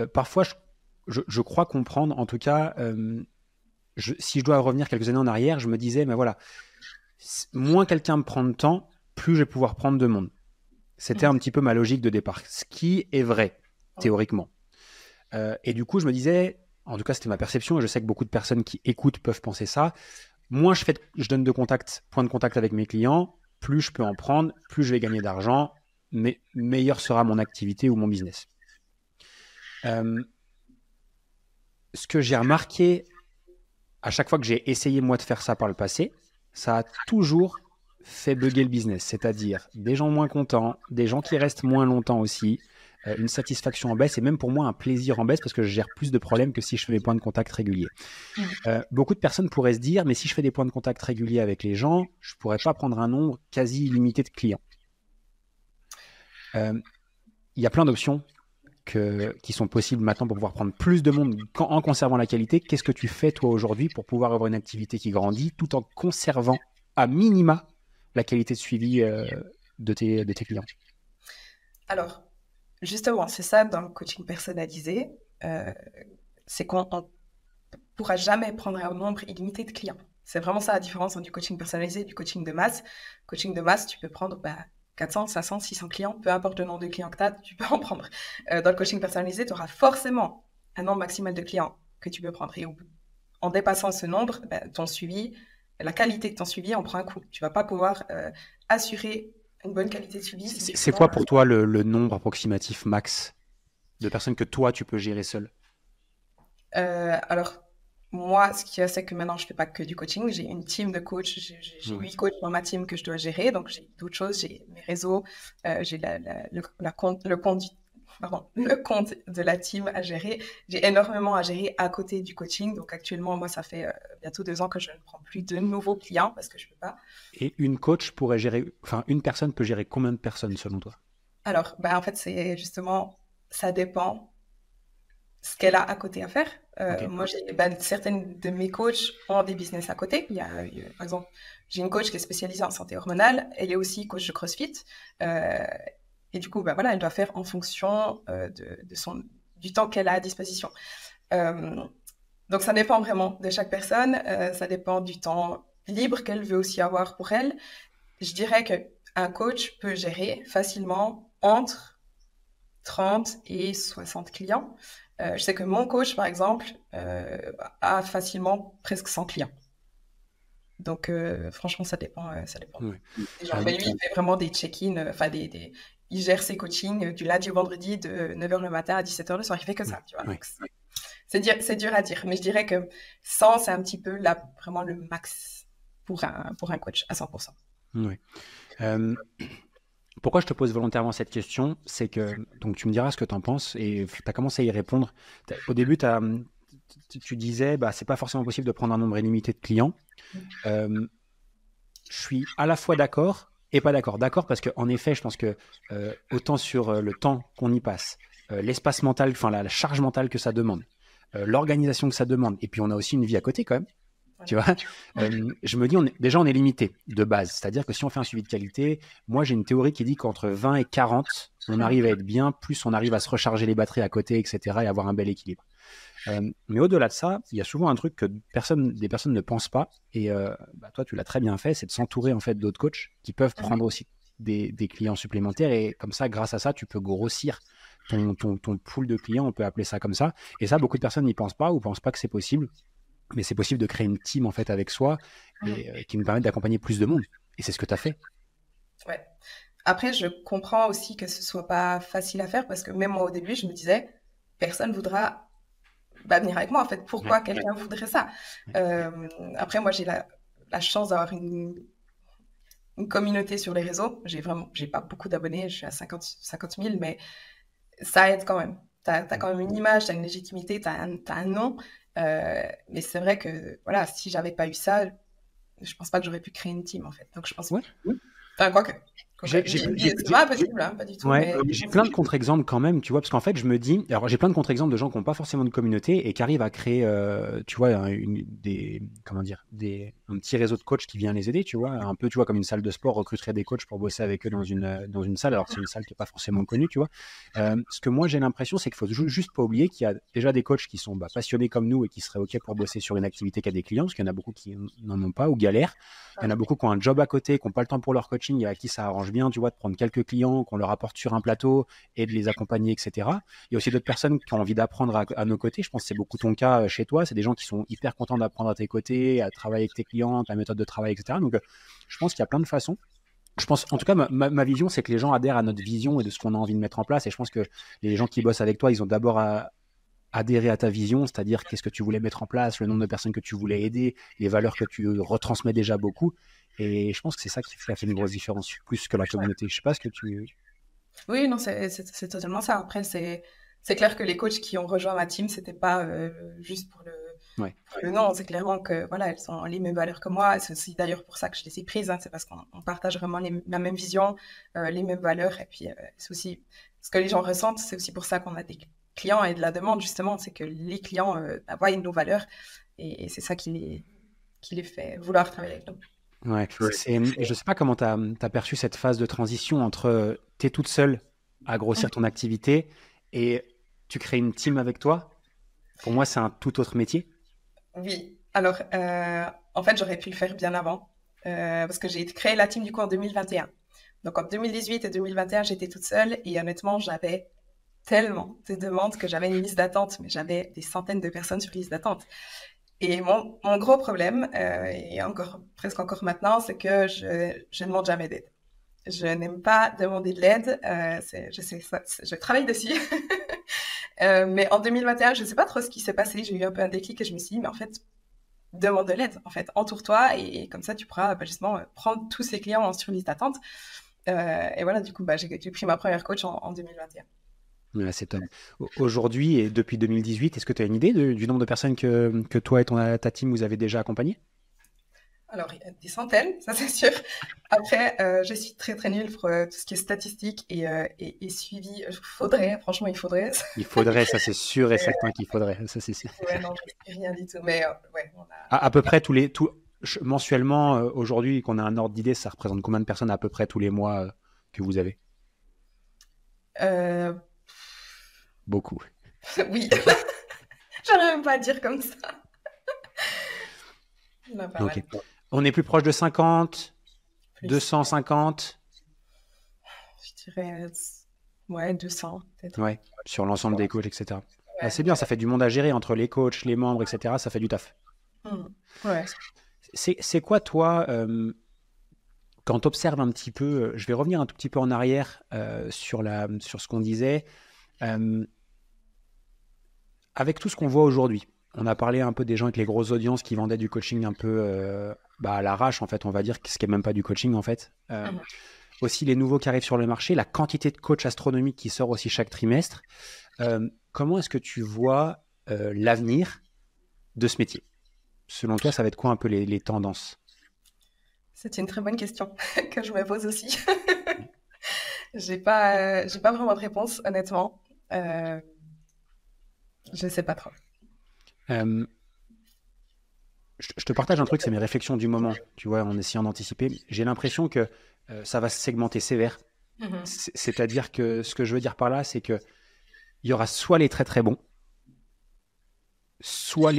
parfois, je crois comprendre, en tout cas, si je dois revenir quelques années en arrière, je me disais, mais voilà, moins quelqu'un me prend de temps, plus je vais pouvoir prendre de monde. C'était un petit peu ma logique de départ, ce qui est vrai, théoriquement. Et du coup, je me disais, en tout cas, c'était ma perception, et je sais que beaucoup de personnes qui écoutent peuvent penser ça, moins je donne de points de contact avec mes clients, plus je peux en prendre, plus je vais gagner d'argent, mais meilleure sera mon activité ou mon business. Ce que j'ai remarqué à chaque fois que j'ai essayé moi de faire ça par le passé, ça a toujours fait bugger le business, c'est-à-dire des gens moins contents, des gens qui restent moins longtemps aussi, une satisfaction en baisse et même pour moi un plaisir en baisse parce que je gère plus de problèmes que si je fais des points de contact réguliers. Beaucoup de personnes pourraient se dire mais si je fais des points de contact réguliers avec les gens, je ne pourrais pas prendre un nombre quasi illimité de clients. Il y a plein d'options qui sont possibles maintenant pour pouvoir prendre plus de monde en conservant la qualité. Qu'est-ce que tu fais toi aujourd'hui pour pouvoir avoir une activité qui grandit tout en conservant à minima la qualité de suivi de tes clients? Alors, justement, c'est ça dans le coaching personnalisé, c'est qu'on ne pourra jamais prendre un nombre illimité de clients. C'est vraiment ça la différence entre du coaching personnalisé et du coaching de masse. Coaching de masse, tu peux prendre 400, 500, 600 clients, peu importe le nombre de clients que tu as, tu peux en prendre. Dans le coaching personnalisé, tu auras forcément un nombre maximal de clients que tu peux prendre. Et en dépassant ce nombre, ton suivi, la qualité de ton suivi en prend un coup. Tu ne vas pas pouvoir assurer une bonne qualité de suivi. C'est quoi pour toi le nombre approximatif max de personnes que toi, tu peux gérer seul? Alors, moi, ce qui est, c'est que maintenant, je ne fais pas que du coaching. J'ai une team de coachs. J'ai 8 coachs dans ma team que je dois gérer. Donc, j'ai d'autres choses. J'ai mes réseaux. J'ai le compte de la team à gérer. J'ai énormément à gérer à côté du coaching. Donc, actuellement, moi, ça fait bientôt 2 ans que je ne prends plus de nouveaux clients parce que je ne peux pas. Et une personne peut gérer combien de personnes selon toi? Alors, en fait, c'est justement, ça dépend ce qu'elle a à côté à faire. Okay. Moi, certaines de mes coachs ont des business à côté. Il y a, par exemple, j'ai une coach qui est spécialisée en santé hormonale. Elle est aussi coach de CrossFit. Et du coup, voilà, elle doit faire en fonction du temps qu'elle a à disposition. Donc, ça dépend vraiment de chaque personne. Ça dépend du temps libre qu'elle veut aussi avoir pour elle. Je dirais qu'un coach peut gérer facilement entre 30 et 60 clients. Je sais que mon coach, par exemple, a facilement presque 100 clients. Donc, franchement, ça dépend. Ça dépend. Ouais. Mais lui, il fait vraiment des check-in, il gère ses coachings du lundi au vendredi de 9h le matin à 17h le soir. Il fait que ça, tu vois. Ouais. Donc, c'est dur à dire. Mais je dirais que 100, c'est un petit peu vraiment le max pour un coach à 100%. Ouais. Pourquoi je te pose volontairement cette question, c'est que, donc tu me diras ce que tu en penses et tu as commencé à y répondre. Au début, tu disais, c'est pas forcément possible de prendre un nombre illimité de clients. Je suis à la fois d'accord et pas d'accord. D'accord parce qu'en effet, je pense que autant sur le temps qu'on y passe, l'espace mental, enfin la charge mentale que ça demande, l'organisation que ça demande, et puis on a aussi une vie à côté quand même. Tu vois, je me dis, on est limité de base. C'est-à-dire que si on fait un suivi de qualité, moi j'ai une théorie qui dit qu'entre 20 et 40, on arrive à être bien, plus on arrive à se recharger les batteries à côté, etc. et avoir un bel équilibre. Mais au-delà de ça, il y a souvent un truc que des personnes ne pensent pas. Et toi, tu l'as très bien fait, c'est de s'entourer en fait d'autres coachs qui peuvent prendre aussi des clients supplémentaires. Et comme ça, grâce à ça, tu peux grossir ton pool de clients, on peut appeler ça comme ça. Et ça, beaucoup de personnes n'y pensent pas ou pensent pas que c'est possible. Mais c'est possible de créer une team en fait avec soi et qui nous permet d'accompagner plus de monde. Et c'est ce que tu as fait. Ouais. Après, je comprends aussi que ce soit pas facile à faire parce que même moi au début, je me disais, personne voudra venir avec moi en fait. Pourquoi quelqu'un voudrait ça? Après, moi, j'ai la chance d'avoir une communauté sur les réseaux. J'ai pas beaucoup d'abonnés, je suis à 50 000, mais ça aide quand même. T'as quand même une image, t'as une légitimité, t'as un nom. Mais c'est vrai que voilà, si j'avais pas eu ça, je pense pas que j'aurais pu créer une team en fait. Donc je pense. Ouais. Enfin, quoique. C'est pas impossible, hein, pas du tout. Ouais, mais... j'ai plein de contre-exemples quand même, tu vois, parce qu'en fait, je me dis, alors j'ai plein de contre-exemples de gens qui n'ont pas forcément de communauté et qui arrivent à créer, tu vois, un petit réseau de coachs qui vient les aider, tu vois, un peu, tu vois, comme une salle de sport recruterait des coachs pour bosser avec eux dans une salle, alors c'est une salle qui n'est pas forcément connue, tu vois. Ce que moi j'ai l'impression, c'est qu'il faut juste pas oublier qu'il y a déjà des coachs qui sont passionnés comme nous et qui seraient OK pour bosser sur une activité qui a des clients, parce qu'il y en a beaucoup qui n'en ont pas ou galèrent. Il y en a beaucoup qui ont un job à côté, qui n'ont pas le temps pour leur coaching et à qui ça arrange bien, tu vois, de prendre quelques clients, qu'on leur apporte sur un plateau et de les accompagner, etc. Il y a aussi d'autres personnes qui ont envie d'apprendre à nos côtés. Je pense que c'est beaucoup ton cas chez toi. C'est des gens qui sont hyper contents d'apprendre à tes côtés, à travailler avec tes clients, ta méthode de travail, etc. Donc, je pense qu'il y a plein de façons. Je pense, en tout cas, ma vision, c'est que les gens adhèrent à notre vision et de ce qu'on a envie de mettre en place. Et je pense que les gens qui bossent avec toi, ils ont d'abord à adhérer à ta vision, c'est-à-dire qu'est-ce que tu voulais mettre en place, le nombre de personnes que tu voulais aider, les valeurs que tu retransmets déjà beaucoup. Et je pense que c'est ça qui a fait une grosse différence, plus que la communauté. Je sais pas ce que tu... Oui, non, c'est totalement ça. Après, c'est clair que les coachs qui ont rejoint ma team, c'était pas juste pour le nom. C'est clairement que voilà, elles ont les mêmes valeurs que moi. C'est aussi d'ailleurs pour ça que je les ai prises. Hein. C'est parce qu'on partage vraiment la même vision, les mêmes valeurs. Et puis, c'est aussi ce que les gens ressentent. C'est aussi pour ça qu'on a des clients et de la demande, justement. C'est que les clients voient nos valeurs. Et c'est ça qui les fait vouloir travailler avec nous. Ouais, je sais pas comment tu as perçu cette phase de transition entre tu es toute seule à grossir ton activité et tu crées une team avec toi. Pour moi, c'est un tout autre métier. Oui, alors en fait, j'aurais pu le faire bien avant parce que j'ai créé la team du coup en 2021. Donc en 2018 et 2021, j'étais toute seule et honnêtement, j'avais tellement de demandes que j'avais une liste d'attente, mais j'avais des centaines de personnes sur liste d'attente. Et mon gros problème, et presque encore maintenant, c'est que je ne demande jamais d'aide. Je n'aime pas demander de l'aide. Je sais ça, je travaille dessus. Mais en 2021, je ne sais pas trop ce qui s'est passé. J'ai eu un peu un déclic et je me suis dit, mais en fait, demande de l'aide. En fait, entoure-toi et comme ça, tu pourras justement prendre tous ces clients sur liste d'attente. Et voilà, du coup, j'ai pris ma première coach en 2021. Ouais, c'est top. Aujourd'hui et depuis 2018, est-ce que tu as une idée du nombre de personnes que toi et ta team vous avez déjà accompagnées? Alors, il y a des centaines, ça c'est sûr. Après, je suis très très nulle pour tout ce qui est statistique et suivi. Franchement, il faudrait. Il faudrait, ça c'est sûr et certain qu'il faudrait. Ça, c'est sûr. Ouais, non, je ne sais rien du tout. Mais ouais, on a... À peu près mensuellement, aujourd'hui, qu'on a un ordre d'idée, ça représente combien de personnes à peu près tous les mois que vous avez? Euh... Beaucoup. Oui. J'arrive même pas à dire comme ça. Non, pas Ok. mal. On est plus proche de 50, Plus. 250, Je dirais, ouais, 200 peut-être. ouais, sur l'ensemble des coachs, etc. Bah, Ouais. c'est bien, ça fait du monde à gérer entre les coachs, les membres, etc. Ça fait du taf. Ouais. C'est quoi, toi, quand tu observes un petit peu, je vais revenir un tout petit peu en arrière sur ce qu'on disait. Avec tout ce qu'on voit aujourd'hui, on a parlé un peu des gens avec les grosses audiences qui vendaient du coaching un peu à l'arrache, en fait, on va dire, ce qui n'est même pas du coaching, en fait. Aussi, les nouveaux qui arrivent sur le marché, la quantité de coachs astronomiques qui sort aussi chaque trimestre. Comment est-ce que tu vois l'avenir de ce métier? Selon toi, ça va être quoi un peu les tendances? C'est une très bonne question que je me pose aussi. J'ai pas vraiment de réponse, honnêtement. Je sais pas trop. Euh, je te partage un truc, c'est mes réflexions du moment, tu vois, en essayant d'anticiper. J'ai l'impression que ça va se segmenter sévère. C'est-à-dire que ce que je veux dire par là, c'est que il y aura soit les très très bons, soit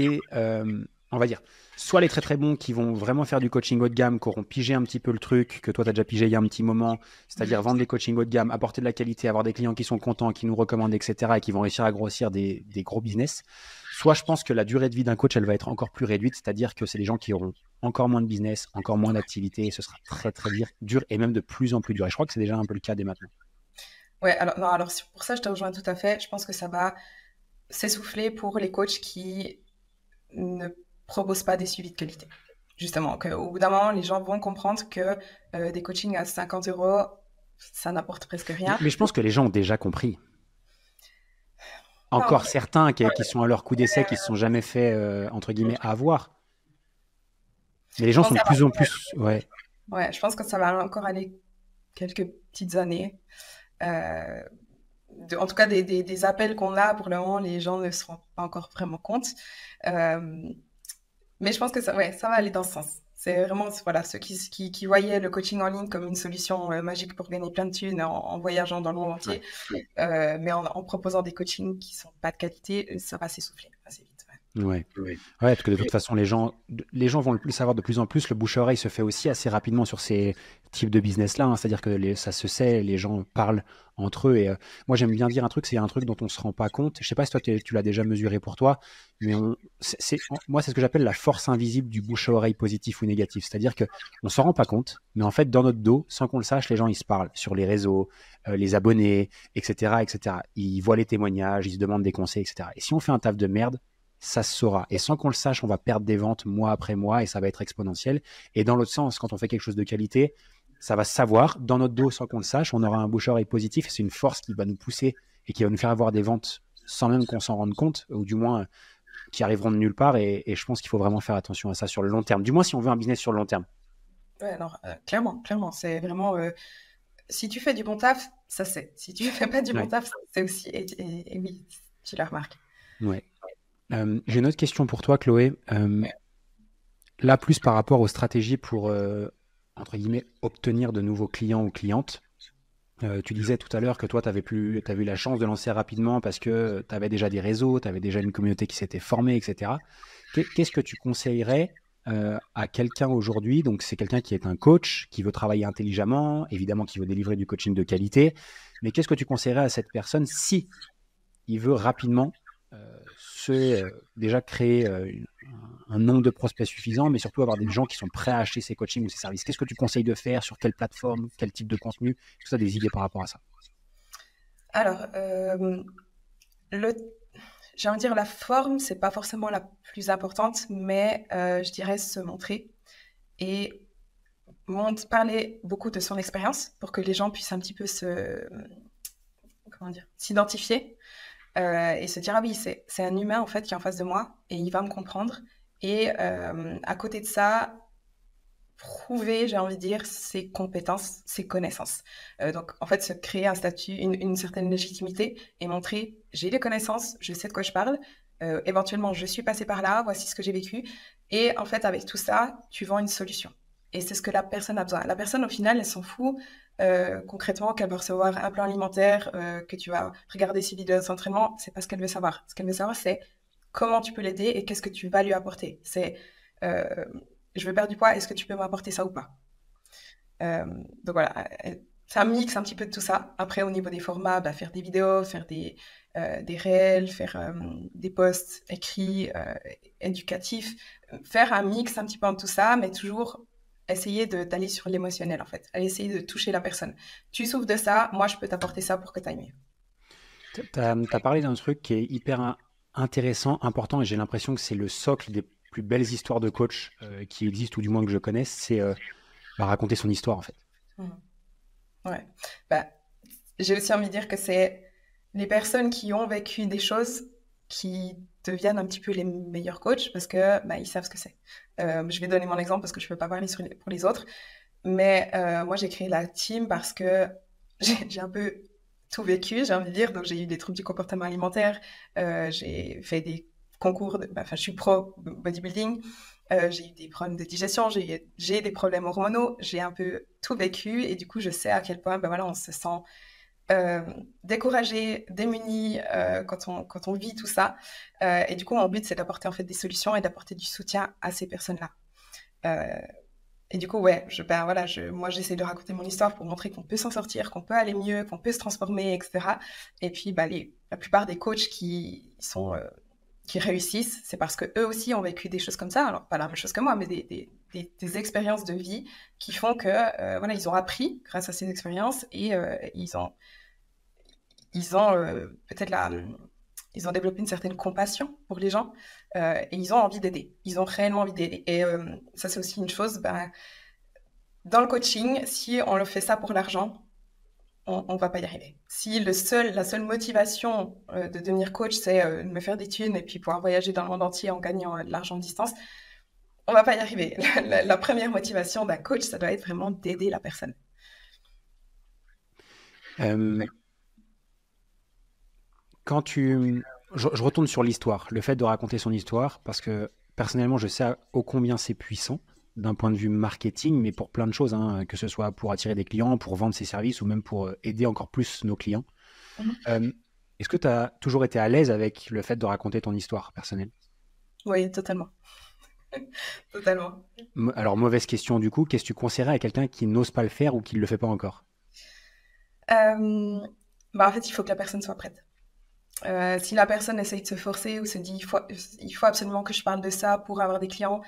on va dire, soit les très très bons qui vont vraiment faire du coaching haut de gamme, qui auront pigé un petit peu le truc, que toi tu as déjà pigé il y a un petit moment, c'est-à-dire vendre des coachings haut de gamme, apporter de la qualité, avoir des clients qui sont contents, qui nous recommandent, etc., et qui vont réussir à grossir des gros business. Soit je pense que la durée de vie d'un coach, elle va être encore plus réduite, c'est-à-dire que c'est les gens qui auront encore moins de business, encore moins d'activité, et ce sera très très dur, et même de plus en plus dur. Et je crois que c'est déjà un peu le cas dès maintenant. Ouais, alors, non, alors pour ça, je te rejoins tout à fait. Je pense que ça va s'essouffler pour les coachs qui ne proposent pas des suivis de qualité. Justement, qu'au bout d'un moment, les gens vont comprendre que des coachings à 50 euros, ça n'apporte presque rien. Mais je pense que les gens ont déjà compris. Non, Encore certains qui sont à leur coup d'essai, qui ne se sont jamais fait, entre guillemets, avoir. Mais les je gens pense sont de que plus en plus... Ouais. ouais, je pense que ça va encore aller quelques petites années. Euh, en tout cas, des appels qu'on a, pour le moment, les gens ne se rendent pas encore vraiment compte. Euh, mais je pense que ouais, ça va aller dans ce sens. C'est vraiment voilà, ceux qui voyaient le coaching en ligne comme une solution magique pour gagner plein de thunes en voyageant dans le monde entier, mais en proposant des coachings qui sont pas de qualité, ça va s'essouffler assez vite. Ouais. Ouais, parce que de toute façon, les gens vont le savoir de plus en plus. Le bouche à oreille se fait aussi assez rapidement sur ces types de business-là. Hein. C'est-à-dire que ça se sait, les gens parlent entre eux. Et moi, j'aime bien dire un truc, c'est un truc dont on ne se rend pas compte. Je sais pas si toi, tu l'as déjà mesuré pour toi, mais moi, c'est ce que j'appelle la force invisible du bouche à oreille positif ou négatif. C'est-à-dire qu'on ne s'en rend pas compte, mais en fait, dans notre dos, sans qu'on le sache, les gens, ils se parlent sur les réseaux, les abonnés, etc., etc. Ils voient les témoignages, ils se demandent des conseils, etc. Et si on fait un taf de merde, ça se saura. Et sans qu'on le sache, on va perdre des ventes mois après mois et ça va être exponentiel. Et dans l'autre sens, quand on fait quelque chose de qualité, ça va se savoir. Dans notre dos, sans qu'on le sache, on aura un bouche à oreille positif. C'est une force qui va nous pousser et qui va nous faire avoir des ventes sans même qu'on s'en rende compte, ou du moins qui arriveront de nulle part. Et je pense qu'il faut vraiment faire attention à ça sur le long terme. Du moins, si on veut un business sur le long terme. Ouais, alors, clairement, c'est vraiment... si tu fais du bon taf, ça c'est. Si tu fais pas du bon taf, c'est aussi... Et oui, tu la remarques. Ouais. J'ai une autre question pour toi, Chloé. Là, plus par rapport aux stratégies pour, entre guillemets, obtenir de nouveaux clients ou clientes. Tu disais tout à l'heure que toi, tu avais eu la chance de lancer rapidement parce que tu avais déjà des réseaux, tu avais déjà une communauté qui s'était formée, etc. Qu'est-ce que tu conseillerais à quelqu'un aujourd'hui? Donc, c'est quelqu'un qui est un coach, qui veut travailler intelligemment, évidemment, qui veut délivrer du coaching de qualité. Mais qu'est-ce que tu conseillerais à cette personne si il veut rapidement déjà créer un nombre de prospects suffisant, mais surtout avoir des gens qui sont prêts à acheter ses coachings ou ses services? Qu'est-ce que tu conseilles de faire? Sur quelle plateforme? Quel type de contenu? Tout ça, des idées par rapport à ça. Alors, j'ai envie de dire la forme, c'est pas forcément la plus importante, mais je dirais se montrer et parler beaucoup de son expérience pour que les gens puissent un petit peu s'identifier et se dire ah oui, c'est un humain en fait qui est en face de moi et il va me comprendre. Et à côté de ça, prouver, j'ai envie de dire, ses compétences, ses connaissances. Donc, en fait, se créer un statut, une certaine légitimité et montrer, j'ai des connaissances, je sais de quoi je parle, éventuellement, je suis passée par là, voici ce que j'ai vécu. Et en fait, avec tout ça, tu vends une solution. Et c'est ce que la personne a besoin. La personne, au final, elle s'en fout concrètement qu'elle va recevoir un plan alimentaire, que tu vas regarder ses vidéos d'entraînement, c'est pas ce qu'elle veut savoir. Ce qu'elle veut savoir, c'est comment tu peux l'aider et qu'est-ce que tu vas lui apporter. C'est, je veux perdre du poids, est-ce que tu peux m'apporter ça ou pas? Donc voilà, c'est un mix un petit peu de tout ça. Après, au niveau des formats, bah, faire des vidéos, faire des réels, faire des posts écrits, éducatifs, faire un mix un petit peu de tout ça, mais toujours essayer d'aller sur l'émotionnel, en fait. Aller essayer de toucher la personne. Tu souffres de ça, moi, je peux t'apporter ça pour que tu ailles mieux. T'as parlé d'un truc qui est hyper intéressant, important, et j'ai l'impression que c'est le socle des plus belles histoires de coach qui existent, ou du moins que je connaisse, c'est raconter son histoire, en fait. Ouais. Bah, j'ai aussi envie de dire que c'est les personnes qui ont vécu des choses qui deviennent un petit peu les meilleurs coachs parce que bah, ils savent ce que c'est. Je vais donner mon exemple parce que je ne peux pas parler pour les autres. Mais moi, j'ai créé la team parce que j'ai un peu tout vécu, j'ai envie de dire. Donc, j'ai eu des troubles du comportement alimentaire. J'ai fait des concours. Enfin, je suis pro bodybuilding. J'ai eu des problèmes de digestion. J'ai des problèmes hormonaux. J'ai un peu tout vécu. Et du coup, je sais à quel point ben voilà, on se sent découragé, démuni quand on vit tout ça. Et du coup, mon but, c'est d'apporter en fait des solutions et d'apporter du soutien à ces personnes-là. Et du coup, ouais, moi, j'essaie de raconter mon histoire pour montrer qu'on peut s'en sortir, qu'on peut aller mieux, qu'on peut se transformer, etc. Et puis, bah, la plupart des coachs qui réussissent, c'est parce que eux aussi ont vécu des choses comme ça. Alors, pas la même chose que moi, mais des expériences de vie qui font que, voilà, ils ont appris grâce à ces expériences et ils ont peut-être ils ont développé une certaine compassion pour les gens et ils ont envie d'aider. Ils ont réellement envie d'aider. Et ça, c'est aussi une chose, ben, dans le coaching, si on le fait ça pour l'argent, on ne va pas y arriver. Si la seule motivation de devenir coach, c'est de me faire des thunes et puis pouvoir voyager dans le monde entier en gagnant de l'argent de distance, on ne va pas y arriver. La première motivation d'un coach, ça doit être vraiment d'aider la personne. Quand je retourne sur l'histoire, le fait de raconter son histoire, parce que personnellement, je sais ô combien c'est puissant d'un point de vue marketing, mais pour plein de choses, hein, que ce soit pour attirer des clients, pour vendre ses services ou même pour aider encore plus nos clients. Est-ce que tu as toujours été à l'aise avec le fait de raconter ton histoire personnelle? Oui, totalement. Totalement. Alors, mauvaise question du coup, qu'est-ce que tu conseillerais à quelqu'un qui n'ose pas le faire ou qui ne le fait pas encore? En fait, il faut que la personne soit prête. Si la personne essaye de se forcer ou se dit il faut absolument que je parle de ça pour avoir des clients,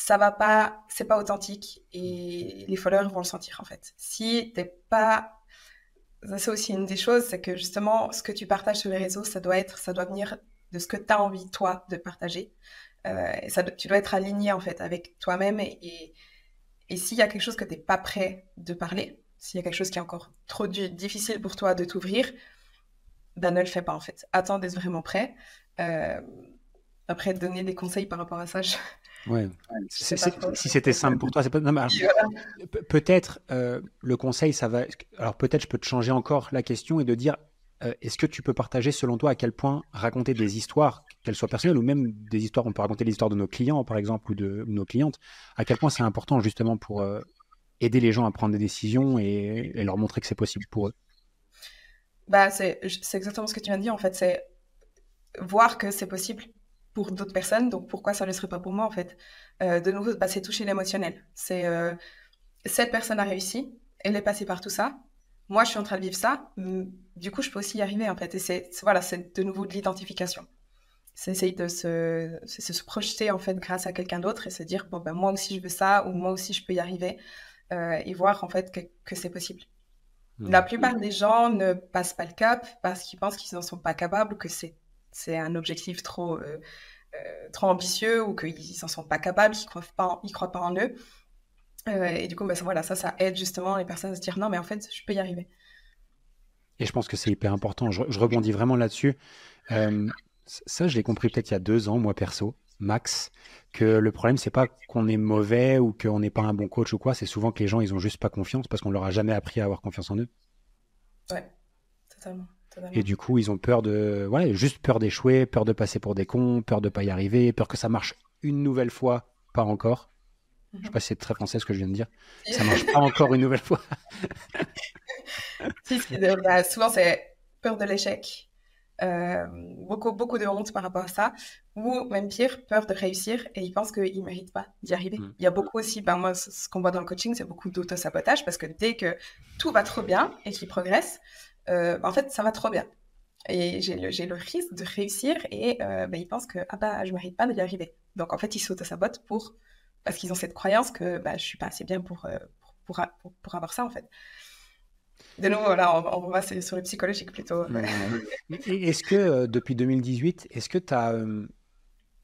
ça va pas, c'est pas authentique et les followers vont le sentir en fait. Si t'es pas, ça c'est aussi une des choses, c'est que justement ce que tu partages sur les réseaux, ça doit venir de ce que tu as envie toi de partager. Et tu dois être aligné en fait avec toi-même et s'il y a quelque chose que t'es pas prêt de parler, s'il y a quelque chose qui est encore trop difficile pour toi de t'ouvrir, ben ne le fais pas en fait. Attends d'être vraiment prêt. Après, donner des conseils par rapport à ça, Ouais. Si c'était simple pour toi, c'est pas. Non, peut-être le conseil, ça va. Alors peut-être je peux te changer encore la question et de dire est-ce que tu peux partager selon toi à quel point raconter des histoires, qu'elles soient personnelles ou même des histoires, on peut raconter les histoires de nos clients par exemple ou de nos clientes, à quel point c'est important justement pour aider les gens à prendre des décisions et leur montrer que c'est possible pour eux. Bah, c'est exactement ce que tu viens de dire en fait, c'est voir que c'est possible pour d'autres personnes, donc pourquoi ça ne le serait pas pour moi en fait. De nouveau, bah, c'est toucher l'émotionnel. C'est cette personne a réussi, elle est passée par tout ça. Moi, je suis en train de vivre ça. Du coup, je peux aussi y arriver en fait. Et c'est de nouveau de l'identification. C'est essayer de se projeter en fait grâce à quelqu'un d'autre et se dire bon ben moi aussi je veux ça ou moi aussi je peux y arriver et voir en fait que c'est possible. La plupart des gens ne passent pas le cap parce qu'ils pensent qu'ils n'en sont pas capables, que c'est un objectif trop ambitieux ou qu'ils n'en sont pas capables, qu'ils croient pas en eux. Et du coup, voilà, ça aide justement les personnes à se dire non, mais en fait, je peux y arriver. Et je pense que c'est hyper important. Je rebondis vraiment là-dessus. Ça, je l'ai compris peut-être il y a 2 ans, moi perso, max, que le problème, c'est pas qu'on est mauvais ou qu'on n'est pas un bon coach ou quoi. C'est souvent que les gens, ils ont juste pas confiance parce qu'on leur a jamais appris à avoir confiance en eux. Ouais, totalement. Et du coup, ils ont peur juste peur d'échouer, peur de passer pour des cons, peur de pas y arriver, peur que ça marche une nouvelle fois, pas encore. Je sais pas si c'est très français ce que je viens de dire. Ça marche pas encore une nouvelle fois. Souvent, c'est peur de l'échec, beaucoup de honte par rapport à ça, ou même pire, peur de réussir et ils pensent qu'ils ne méritent pas d'y arriver. Il y a beaucoup aussi, moi, ce qu'on voit dans le coaching, c'est beaucoup d'auto-sabotage parce que dès que tout va trop bien et qu'ils progressent, en fait, ça va trop bien. Et j'ai le risque de réussir et ils pensent que je mérite pas d'y arriver. Donc en fait, ils s'auto-sabotent parce qu'ils ont cette croyance que je suis pas assez bien pour avoir ça en fait. De nouveau, là, on va sur le psychologique plutôt. Et est-ce que depuis 2018, est-ce que tu as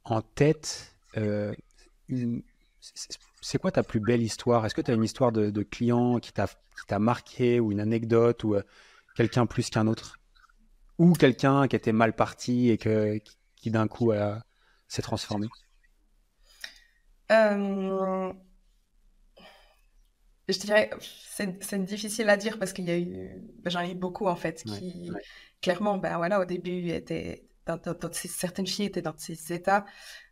en tête c'est quoi ta plus belle histoire? Est-ce que tu as une histoire de client qui t'a marqué ou une anecdote ou quelqu'un plus qu'un autre? Ou quelqu'un qui était mal parti et qui d'un coup s'est transformé? Je dirais, c'est difficile à dire parce qu'il y a eu, j'en ai eu beaucoup en fait, qui clairement, au début, étaient certaines filles étaient dans ces états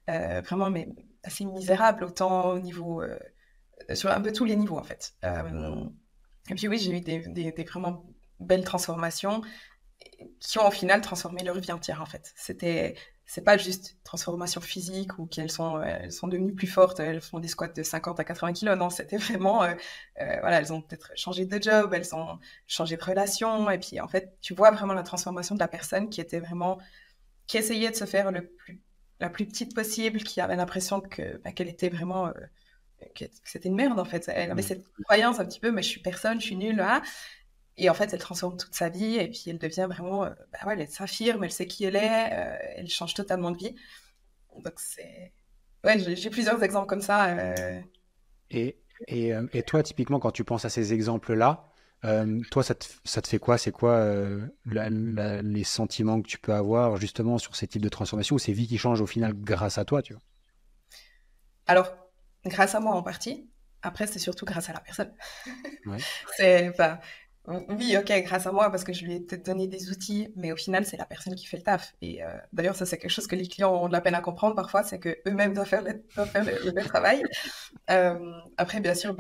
vraiment mais assez misérables, autant au niveau, sur un peu tous les niveaux en fait. Et puis oui, j'ai eu des vraiment belles transformations qui ont au final transformé leur vie entière en fait. C'est pas juste transformation physique ou qu'elles sont devenues plus fortes, elles font des squats de 50 à 80 kilos. Non, c'était vraiment, elles ont peut-être changé de job, elles ont changé de relation. Et puis en fait, tu vois vraiment la transformation de la personne qui essayait de se faire la plus petite possible, qui avait l'impression qu'elle était vraiment, que c'était une merde en fait. Elle avait cette croyance un petit peu, mais je suis personne, je suis nulle. Hein. Et en fait, elle transforme toute sa vie et puis elle devient vraiment, elle s'affirme, elle sait qui elle est, elle change totalement de vie. Donc j'ai plusieurs exemples comme ça. Et toi, typiquement, quand tu penses à ces exemples-là, toi, ça te fait quoi? C'est quoi les sentiments que tu peux avoir justement sur ces types de transformations ou ces vies qui changent au final grâce à toi, tu vois? Alors, grâce à moi en partie. Après, c'est surtout grâce à la personne. Ouais. Oui, ok, grâce à moi, parce que je lui ai peut-être donné des outils, mais au final, c'est la personne qui fait le taf. Et d'ailleurs, ça, c'est quelque chose que les clients ont de la peine à comprendre parfois, c'est qu'eux-mêmes doivent faire le même travail. Après, bien sûr,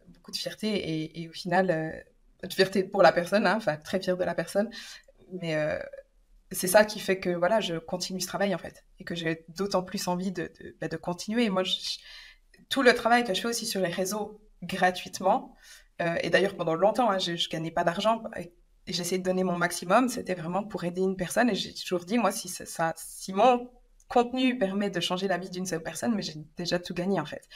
beaucoup de fierté et au final, de fierté pour la personne, hein, enfin, très fière de la personne. Mais c'est ça qui fait que voilà, je continue ce travail, en fait, et que j'ai d'autant plus envie de continuer. Et moi, tout le travail que je fais aussi sur les réseaux gratuitement, et d'ailleurs, pendant longtemps, hein, je ne gagnais pas d'argent et j'essayais de donner mon maximum. C'était vraiment pour aider une personne. Et j'ai toujours dit, moi, si mon contenu permet de changer la vie d'une seule personne, mais j'ai déjà tout gagné, en fait.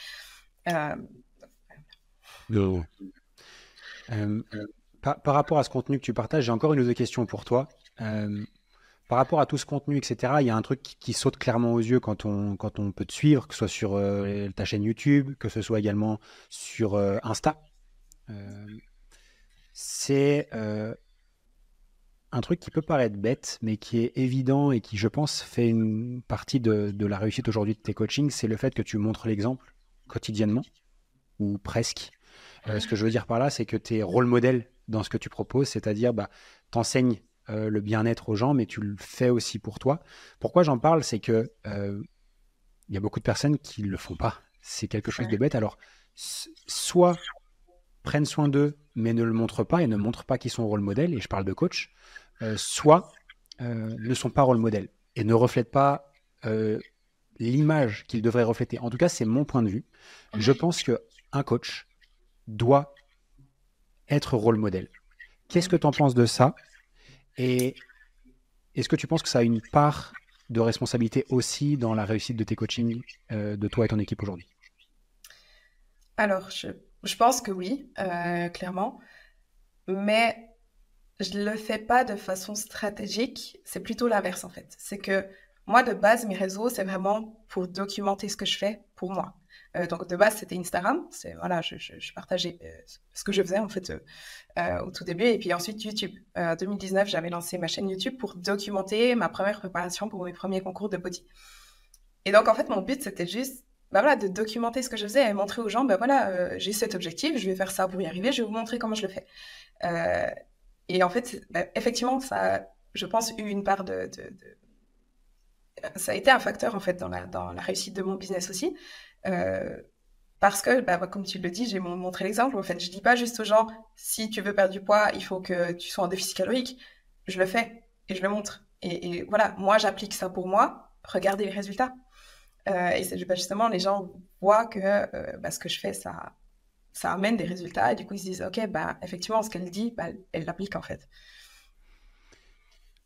Par rapport à ce contenu que tu partages, j'ai encore une ou deux questions pour toi. Par rapport à tout ce contenu, etc., il y a un truc qui saute clairement aux yeux quand on peut te suivre, que ce soit sur ta chaîne YouTube, que ce soit également sur Insta. C'est un truc qui peut paraître bête, mais qui est évident et qui, je pense, fait une partie de la réussite aujourd'hui de tes coachings, c'est le fait que tu montres l'exemple quotidiennement, ou presque. Ce que je veux dire par là, c'est que tu es rôle modèle dans ce que tu proposes, c'est-à-dire t'enseignes le bien-être aux gens, mais tu le fais aussi pour toi. Pourquoi j'en parle, c'est que y a beaucoup de personnes qui ne le font pas. C'est quelque chose de bête. Alors, soit prennent soin d'eux, mais ne le montrent pas et ne montrent pas qu'ils sont rôle modèle, et je parle de coach, soit ne sont pas rôle modèle et ne reflètent pas l'image qu'ils devraient refléter. En tout cas, c'est mon point de vue. Je pense qu'un coach doit être rôle modèle. Qu'est-ce que tu en penses de ça? Et est-ce que tu penses que ça a une part de responsabilité aussi dans la réussite de tes coachings, de toi et ton équipe aujourd'hui? Alors, je pense que oui, clairement. Mais je ne le fais pas de façon stratégique. C'est plutôt l'inverse, en fait. C'est que moi, de base, mes réseaux, c'est vraiment pour documenter ce que je fais pour moi. Donc, de base, c'était Instagram. Voilà, je partageais ce que je faisais, en fait, au tout début. Et puis ensuite, YouTube. En 2019, j'avais lancé ma chaîne YouTube pour documenter ma première préparation pour mes premiers concours de body. Et donc, en fait, mon but, c'était juste de documenter ce que je faisais et montrer aux gens, j'ai cet objectif, je vais faire ça pour y arriver, je vais vous montrer comment je le fais. Et en fait, effectivement, ça a, je pense, eu une part ça a été un facteur, en fait, dans la réussite de mon business aussi. Parce que, comme tu le dis, j'ai montré l'exemple. En fait, je dis pas juste aux gens, si tu veux perdre du poids, il faut que tu sois en déficit calorique. Je le fais et je le montre. Et voilà, moi, j'applique ça pour moi. Regardez les résultats. Et c'est justement, les gens voient que ce que je fais, ça amène des résultats. Et du coup, ils se disent, OK, effectivement, ce qu'elle dit, elle l'applique en fait.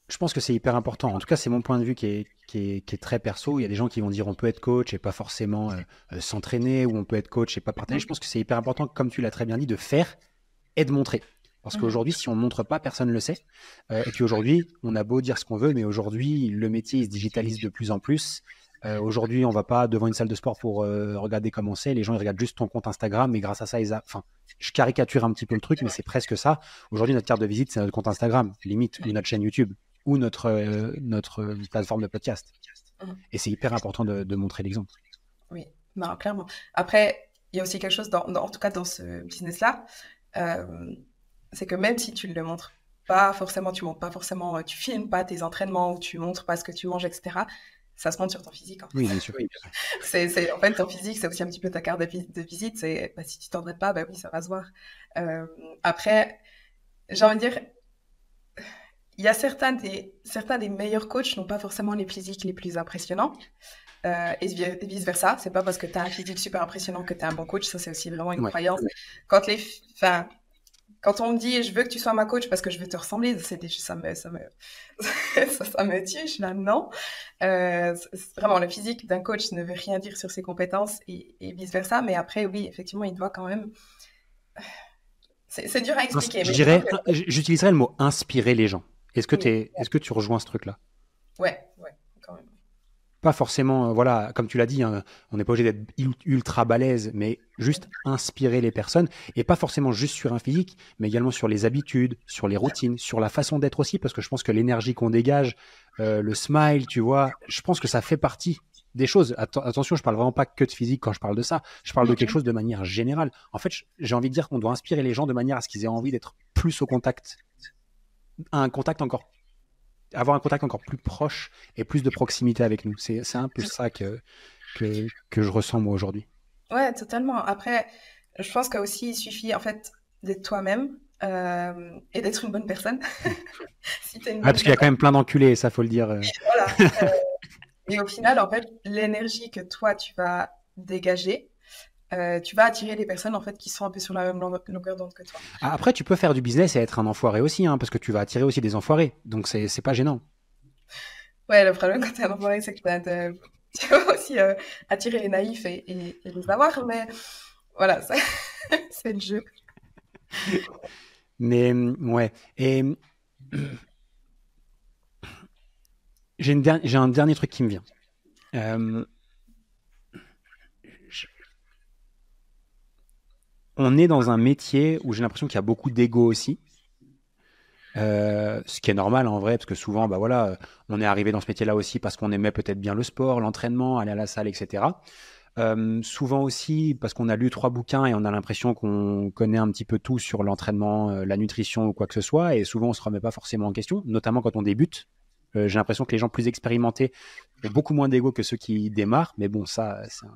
Je pense que c'est hyper important. En tout cas, c'est mon point de vue qui est très perso. Il y a des gens qui vont dire on peut être coach et pas forcément s'entraîner, ou on peut être coach et pas partager. Je pense que c'est hyper important, comme tu l'as très bien dit, de faire et de montrer. Parce qu'aujourd'hui, si on ne montre pas, personne ne le sait. Et puis aujourd'hui, on a beau dire ce qu'on veut, mais aujourd'hui, le métier il se digitalise de plus en plus. Aujourd'hui, on ne va pas devant une salle de sport pour regarder comment c'est. Les gens, ils regardent juste ton compte Instagram, et grâce à ça, enfin, je caricature un petit peu le truc, mais c'est presque ça. Aujourd'hui, notre carte de visite, c'est notre compte Instagram, limite, ou notre chaîne YouTube, ou notre plateforme de podcast. Et c'est hyper important de montrer l'exemple. Oui, non, clairement. Après, il y a aussi quelque chose, en tout cas dans ce business-là, c'est que même si tu ne le montres pas forcément, tu filmes pas tes entraînements ou tu montres pas ce que tu manges, etc., ça se montre sur ton physique. En fait. Oui, bien sûr. En fait, ton physique, c'est aussi un petit peu ta carte de visite. Si tu t'entraînes pas, oui, ça va se voir. Après, j'ai envie de dire, il y a certains des meilleurs coachs n'ont pas forcément les physiques les plus impressionnants. Et vice-versa. C'est pas parce que tu as un physique super impressionnant que tu es un bon coach. Ça, c'est aussi vraiment une croyance. Quand on me dit je veux que tu sois ma coach parce que je veux te ressembler, ça me tue. Je suis là, non. Vraiment, le physique d'un coach ne veut rien dire sur ses compétences et vice-versa. Mais après, oui, effectivement, il doit quand même... C'est dur à expliquer. J'utiliserais le mot inspirer les gens. Est-ce que tu rejoins ce truc-là? Ouais, quand même. Pas forcément, voilà, comme tu l'as dit, hein, on n'est pas obligé d'être ultra balèze, mais juste inspirer les personnes, et pas forcément juste sur un physique, mais également sur les habitudes, sur les routines, sur la façon d'être aussi, parce que je pense que l'énergie qu'on dégage, le smile, tu vois, je pense que ça fait partie des choses. Attention, je parle vraiment pas que de physique quand je parle de ça, je parle de quelque chose de manière générale. En fait, j'ai envie de dire qu'on doit inspirer les gens de manière à ce qu'ils aient envie d'être plus au contact, avoir un contact encore plus proche et plus de proximité avec nous. C'est un peu ça que je ressens moi aujourd'hui. Ouais, totalement. Après, je pense qu'aussi il suffit en fait d'être toi-même et d'être une bonne personne. Parce qu'il y a quand même plein d'enculés, ça faut le dire. Voilà. Et au final, en fait, l'énergie que toi tu vas dégager, tu vas attirer des personnes en fait qui sont un peu sur la même longueur d'onde que toi. Après, tu peux faire du business et être un enfoiré aussi, hein, parce que tu vas attirer aussi des enfoirés. Donc c'est pas gênant. Ouais, le problème quand t'es un enfoiré, c'est que tu vas aussi attirer les naïfs et les avoir, mais voilà, c'est le jeu. Mais ouais. Et j'ai un dernier truc qui me vient. On est dans un métier où j'ai l'impression qu'il y a beaucoup d'ego aussi. Ce qui est normal en vrai, parce que souvent, on est arrivé dans ce métier-là aussi parce qu'on aimait peut-être bien le sport, l'entraînement, aller à la salle, etc. Souvent aussi parce qu'on a lu 3 bouquins et on a l'impression qu'on connaît un petit peu tout sur l'entraînement, la nutrition ou quoi que ce soit, et souvent on se remet pas forcément en question, notamment quand on débute. J'ai l'impression que les gens plus expérimentés ont beaucoup moins d'ego que ceux qui démarrent, mais bon, ça, c'est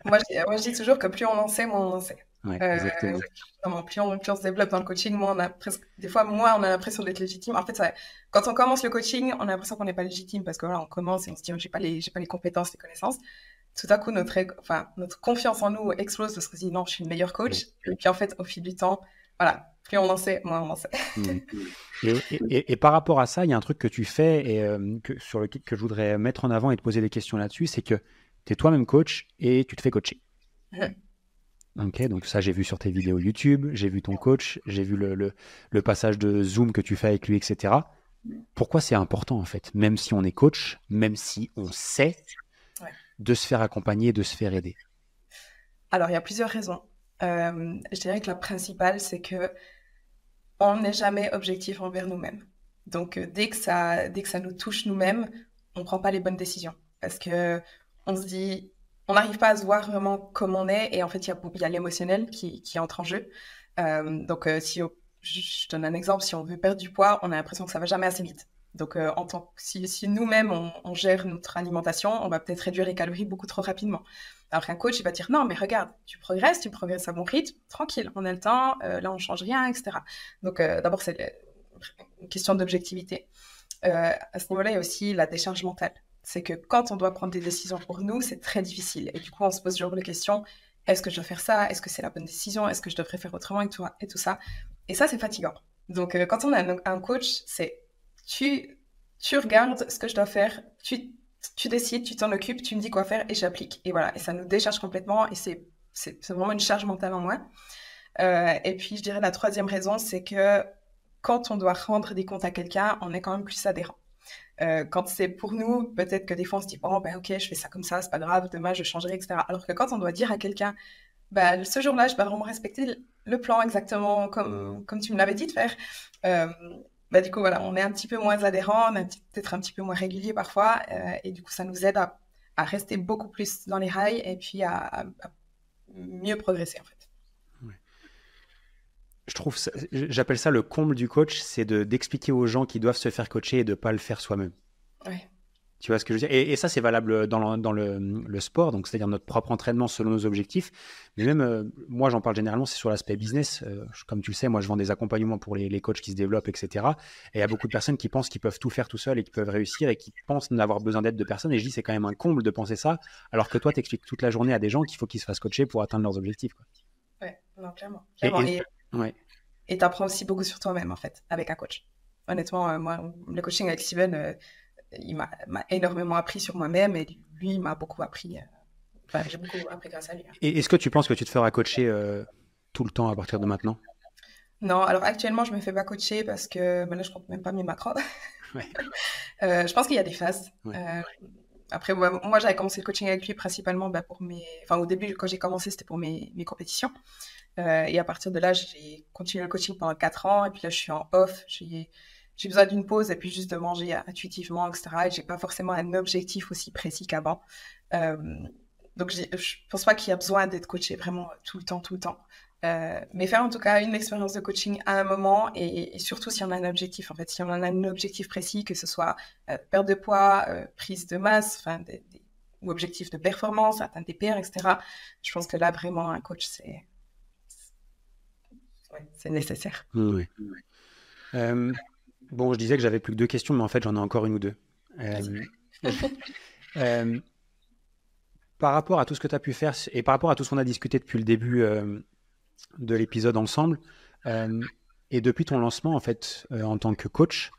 Moi, je dis toujours que plus on en sait, moins on en sait. Ouais, exactement. Plus on se développe dans le coaching, moins on a des fois, moins on a l'impression d'être légitime. En fait, quand on commence le coaching, on a l'impression qu'on n'est pas légitime parce que voilà, on commence et on se dit, j'ai pas les compétences, les connaissances. Tout à coup, notre confiance en nous explose parce qu'on se dit, non, je suis le meilleur coach. Et puis, en fait, au fil du temps, voilà, plus on en sait, moins on en sait. Et par rapport à ça, il y a un truc que tu fais et sur lequel que je voudrais mettre en avant et te poser des questions là-dessus, c'est que tu es toi-même coach et tu te fais coacher. Ok, donc ça, j'ai vu sur tes vidéos YouTube, j'ai vu ton coach, j'ai vu le passage de Zoom que tu fais avec lui, etc. Pourquoi c'est important, en fait, même si on est coach, même si on sait, de se faire accompagner, de se faire aider? Alors, il y a plusieurs raisons. Je dirais que la principale, c'est que on n'est jamais objectif envers nous-mêmes. Donc, dès que ça nous touche nous-mêmes, on ne prend pas les bonnes décisions. Parce que on se dit... On n'arrive pas à se voir vraiment comme on est, et en fait, il y a l'émotionnel qui entre en jeu. Donc, je donne un exemple, si on veut perdre du poids, on a l'impression que ça va jamais assez vite. Donc, si nous-mêmes, on gère notre alimentation, on va peut-être réduire les calories beaucoup trop rapidement. Alors qu'un coach, il va dire, non, mais regarde, tu progresses à bon rythme, tranquille, on a le temps, là, on change rien, etc. Donc, d'abord, c'est une question d'objectivité. À ce niveau-là, il y a aussi la décharge mentale. C'est que quand on doit prendre des décisions pour nous, c'est très difficile. Et du coup, on se pose toujours les questions, est-ce que je dois faire ça? Est-ce que c'est la bonne décision? Est-ce que je devrais faire autrement et tout ça? Et ça, c'est fatigant. Donc, quand on a un coach, c'est tu regardes ce que je dois faire, tu décides, tu t'en occupes, tu me dis quoi faire et j'applique. Et voilà, et ça nous décharge complètement et c'est vraiment une charge mentale en moins. Et puis, je dirais la troisième raison, c'est que quand on doit rendre des comptes à quelqu'un, on est quand même plus adhérent. Quand c'est pour nous, peut-être que des fois on se dit oh ben ok, je fais ça comme ça, c'est pas grave, demain je changerai, etc. Alors que quand on doit dire à quelqu'un bah, ce jour-là, je vais vraiment respecter le plan exactement comme tu me l'avais dit de faire. Bah, du coup, voilà, on est un petit peu moins adhérent, on est peut-être un petit peu moins régulier parfois, et du coup, ça nous aide à rester beaucoup plus dans les rails et puis à mieux progresser, en fait. J'appelle ça le comble du coach, c'est d'expliquer aux gens qui doivent se faire coacher et de ne pas le faire soi-même. Ouais. Tu vois ce que je veux dire? Et ça, c'est valable dans le sport, donc c'est-à-dire notre propre entraînement selon nos objectifs. Mais même, moi, j'en parle généralement, c'est sur l'aspect business. Comme tu le sais, moi, je vends des accompagnements pour les coachs qui se développent, etc. Et il y a beaucoup de personnes qui pensent qu'ils peuvent tout faire tout seuls et qu'ils peuvent réussir et qui pensent n'avoir besoin d'aide de personne. Et je dis, c'est quand même un comble de penser ça, alors que toi, tu expliques toute la journée à des gens qu'il faut qu'ils se fassent coacher pour atteindre leurs objectifs, quoi. Ouais, non, clairement. Ouais. Et tu apprends aussi beaucoup sur toi-même, en fait, avec un coach. Honnêtement, moi, le coaching avec Steven, il m'a énormément appris sur moi-même et lui, il m'a beaucoup appris. Enfin, j'ai beaucoup appris grâce à lui. Et est-ce que tu penses que tu te feras coacher tout le temps à partir de maintenant? Non, alors actuellement, je me fais pas coacher parce que là, je compte même pas mes macros. Ouais. Je pense qu'il y a des phases. Ouais. Après, moi, j'avais commencé le coaching avec lui principalement pour Enfin, au début, quand j'ai commencé, c'était pour mes compétitions. Et à partir de là, j'ai continué le coaching pendant 4 ans. Et puis là, je suis en off. J'ai besoin d'une pause et puis juste de manger intuitivement, etc. Et j'ai pas forcément un objectif aussi précis qu'avant. Donc, je pense pas qu'il y a besoin d'être coaché vraiment tout le temps. Mais faire en tout cas une expérience de coaching à un moment et surtout si on a un objectif, en fait, si on a un objectif précis, que ce soit perte de poids, prise de masse, enfin, ou objectif de performance, atteindre des PR, etc. Je pense que là, vraiment, un coach, c'est nécessaire. Oui. Bon, je disais que j'avais plus que 2 questions, mais en fait, j'en ai encore une ou deux. Par rapport à tout ce que tu as pu faire et par rapport à tout ce qu'on a discuté depuis le début de l'épisode ensemble, et depuis ton lancement, en fait, en tant que coach,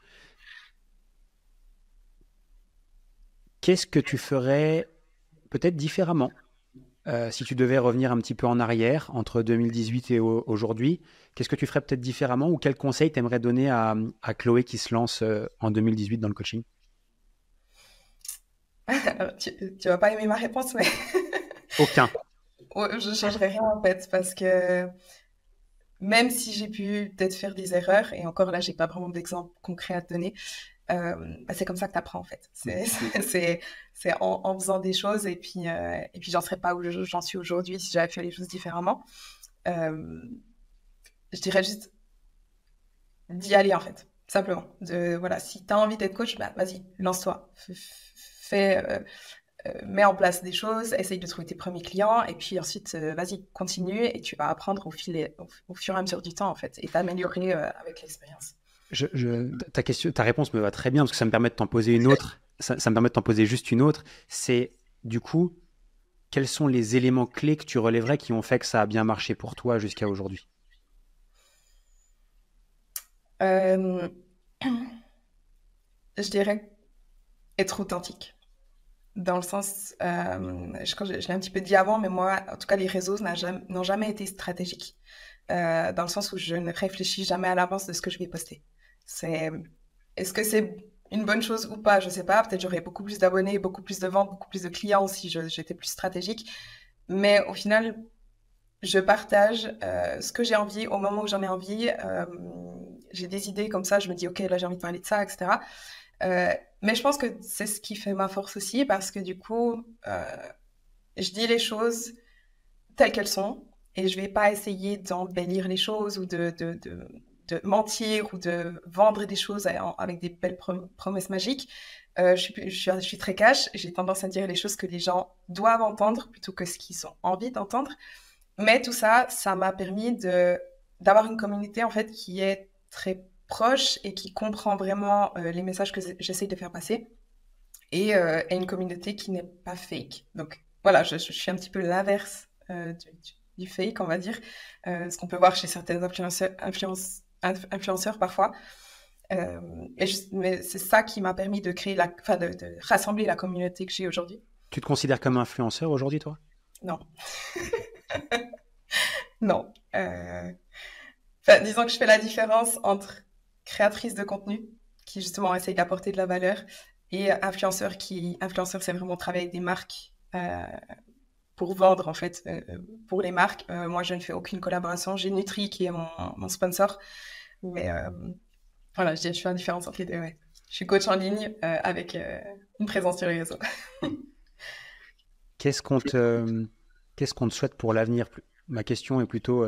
qu'est-ce que tu ferais peut-être différemment si tu devais revenir un petit peu en arrière entre 2018 et aujourd'hui? Qu'est-ce que tu ferais peut-être différemment ou quel conseil t'aimerais donner à Chloé qui se lance en 2018 dans le coaching? Alors, tu vas pas aimer ma réponse, mais Aucun. je changerais rien en fait, parce que même si j'ai pu peut-être faire des erreurs, et encore là, j'ai pas vraiment d'exemple concret à te donner, c'est comme ça que tu apprends en fait. C'est en faisant des choses, et puis j'en serais pas où j'en suis aujourd'hui si j'avais fait les choses différemment. Je dirais juste d'y aller en fait, simplement. Voilà, si tu as envie d'être coach, vas-y, lance-toi. Mets en place des choses, essaye de trouver tes premiers clients, et puis ensuite, vas-y, continue, et tu vas apprendre au fur et à mesure du temps, en fait, et t'améliorer avec l'expérience. Ta réponse me va très bien, parce que ça me permet de t'en poser une autre. Ça me permet de t'en poser juste une autre. C'est, du coup, quels sont les éléments clés que tu relèverais qui ont fait que ça a bien marché pour toi jusqu'à aujourd'hui? Je dirais être authentique. Dans le sens, je l'ai un petit peu dit avant, mais moi, en tout cas, les réseaux n'ont jamais été stratégiques. Dans le sens où je ne réfléchis jamais à l'avance de ce que je vais poster. Est-ce que c'est une bonne chose ou pas? Je sais pas. Peut-être j'aurais beaucoup plus d'abonnés, beaucoup plus de ventes, beaucoup plus de clients si j'étais plus stratégique. Mais au final, je partage ce que j'ai envie au moment où j'en ai envie. J'ai des idées comme ça, je me dis, OK, là j'ai envie de parler de ça, etc. Mais je pense que c'est ce qui fait ma force aussi, parce que du coup, je dis les choses telles qu'elles sont, et je vais pas essayer d'embellir les choses ou de mentir ou de vendre des choses avec des belles promesses magiques. Je suis très cash, j'ai tendance à dire les choses que les gens doivent entendre plutôt que ce qu'ils ont envie d'entendre. Mais tout ça, ça m'a permis d'avoir une communauté en fait qui est très proche et qui comprend vraiment les messages que j'essaye de faire passer et une communauté qui n'est pas fake. Donc voilà, je suis un petit peu l'inverse du fake, on va dire, ce qu'on peut voir chez certains influenceurs parfois. Mais c'est ça qui m'a permis de créer de rassembler la communauté que j'ai aujourd'hui. Tu te considères comme influenceur aujourd'hui, toi? Non. Non. Disons que je fais la différence entre créatrice de contenu, qui justement essaye d'apporter de la valeur, et influenceur, c'est vraiment travailler avec des marques pour vendre, en fait, pour les marques. Moi, je ne fais aucune collaboration. J'ai Nutri qui est mon sponsor. Mais voilà, je fais la différence entre les deux. Ouais. Je suis coach en ligne avec une présence sur les réseaux. Qu'est-ce qu'on te souhaite pour l'avenir? Ma question est plutôt,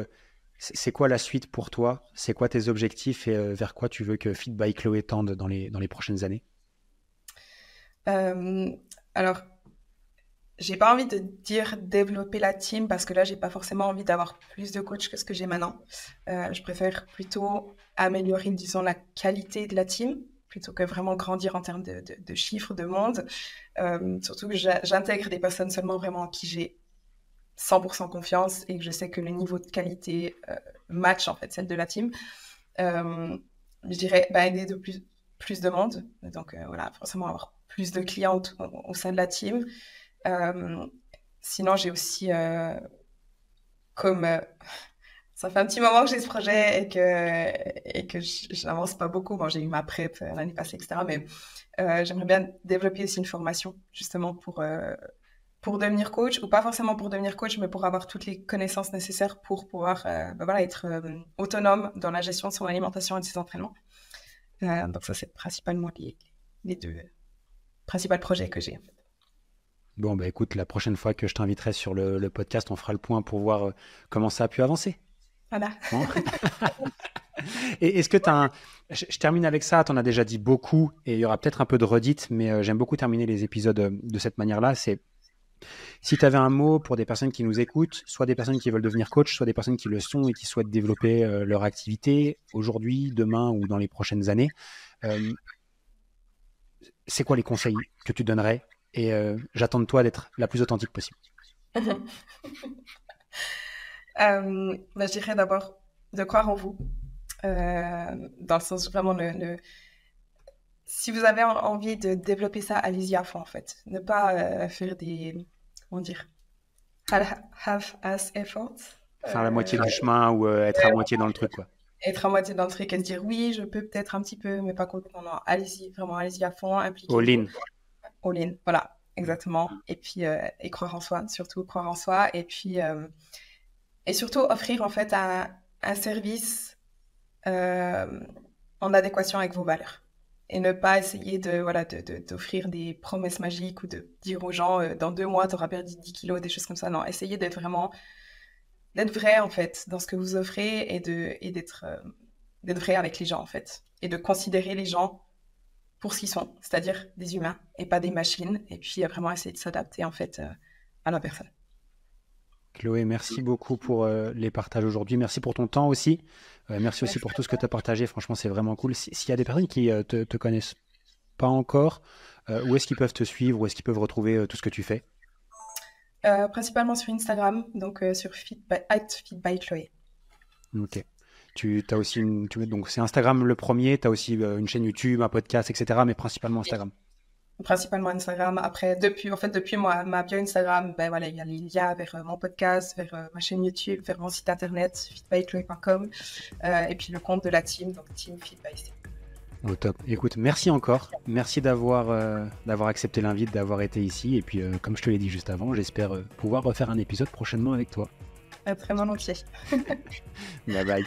c'est quoi la suite pour toi? C'est quoi tes objectifs et vers quoi tu veux que Fit by Chloé tende dans les prochaines années? Alors, j'ai pas envie de dire développer la team parce que là, j'ai pas forcément envie d'avoir plus de coachs que ce que j'ai maintenant. Je préfère plutôt améliorer, disons, la qualité de la team plutôt que vraiment grandir en termes de chiffres, de monde. Surtout que j'intègre des personnes seulement vraiment en qui j'ai 100% confiance et que je sais que le niveau de qualité match en fait celle de la team. Je dirais aider de plus de monde. Donc voilà, forcément avoir plus de clients au sein de la team. Sinon, j'ai aussi, ça fait un petit moment que j'ai ce projet et que je n'avance pas beaucoup. Bon, j'ai eu ma prep l'année passée, etc. Mais j'aimerais bien développer aussi une formation, justement, pour devenir coach, ou pas forcément pour devenir coach, mais pour avoir toutes les connaissances nécessaires pour pouvoir être autonome dans la gestion de son alimentation et de ses entraînements. Donc ça, c'est principalement les deux principaux projets que j'ai, en fait. Bon, écoute, la prochaine fois que je t'inviterai sur le podcast, on fera le point pour voir comment ça a pu avancer. Voilà. Bon. Et est-ce que je termine avec ça, tu en as déjà dit beaucoup, et il y aura peut-être un peu de redite, mais j'aime beaucoup terminer les épisodes de cette manière-là. C'est si tu avais un mot pour des personnes qui nous écoutent, soit des personnes qui veulent devenir coach, soit des personnes qui le sont et qui souhaitent développer leur activité aujourd'hui, demain ou dans les prochaines années, c'est quoi les conseils que tu donnerais? Et j'attends de toi d'être la plus authentique possible. Je dirais d'abord de croire en vous. Dans le sens vraiment, si vous avez envie de développer ça, allez-y à fond, en fait. Ne pas faire des, comment dire, half-ass efforts. Faire la moitié du chemin ou être à moitié dans le truc, quoi. Être à moitié dans le truc et se dire oui, je peux peut-être un petit peu, mais pas complètement. Non, allez-y, vraiment, allez-y à fond, impliquez-vous. All in. All in, voilà, exactement. Et puis, et croire en soi, surtout croire en soi. Et puis, et surtout offrir en fait un service en adéquation avec vos valeurs. Et ne pas essayer d'offrir des promesses magiques ou de dire aux gens dans 2 mois, tu auras perdu 10 kilos, des choses comme ça. Non, essayez d'être vrai en fait dans ce que vous offrez et d'être vrai avec les gens en fait. Et de considérer les gens pour ce qu'ils sont, c'est-à-dire des humains et pas des machines. Et puis vraiment essayer de s'adapter en fait à la personne. Chloé, merci beaucoup pour les partages aujourd'hui. Merci pour ton temps aussi. Merci aussi pour tout ce que tu as partagé. Franchement, c'est vraiment cool. S'il y a des personnes qui te connaissent pas encore, où est-ce qu'ils peuvent te suivre? Où est-ce qu'ils peuvent retrouver tout ce que tu fais? Principalement sur Instagram, donc sur Fit by Chloé. Ok. Tu as aussi donc c'est Instagram le premier. Tu as aussi une chaîne YouTube, un podcast, etc. Mais principalement Instagram. Principalement Instagram. Après, depuis ma bio Instagram, il y a les liens vers mon podcast, vers ma chaîne YouTube, vers mon site internet, fitbychloé.com, et puis le compte de la team, donc Team Fit by Chloé. Au top. Écoute, merci encore. Merci d'avoir accepté l'invite, d'avoir été ici. Et puis, comme je te l'ai dit juste avant, j'espère pouvoir refaire un épisode prochainement avec toi. Très volontiers. Bye bye.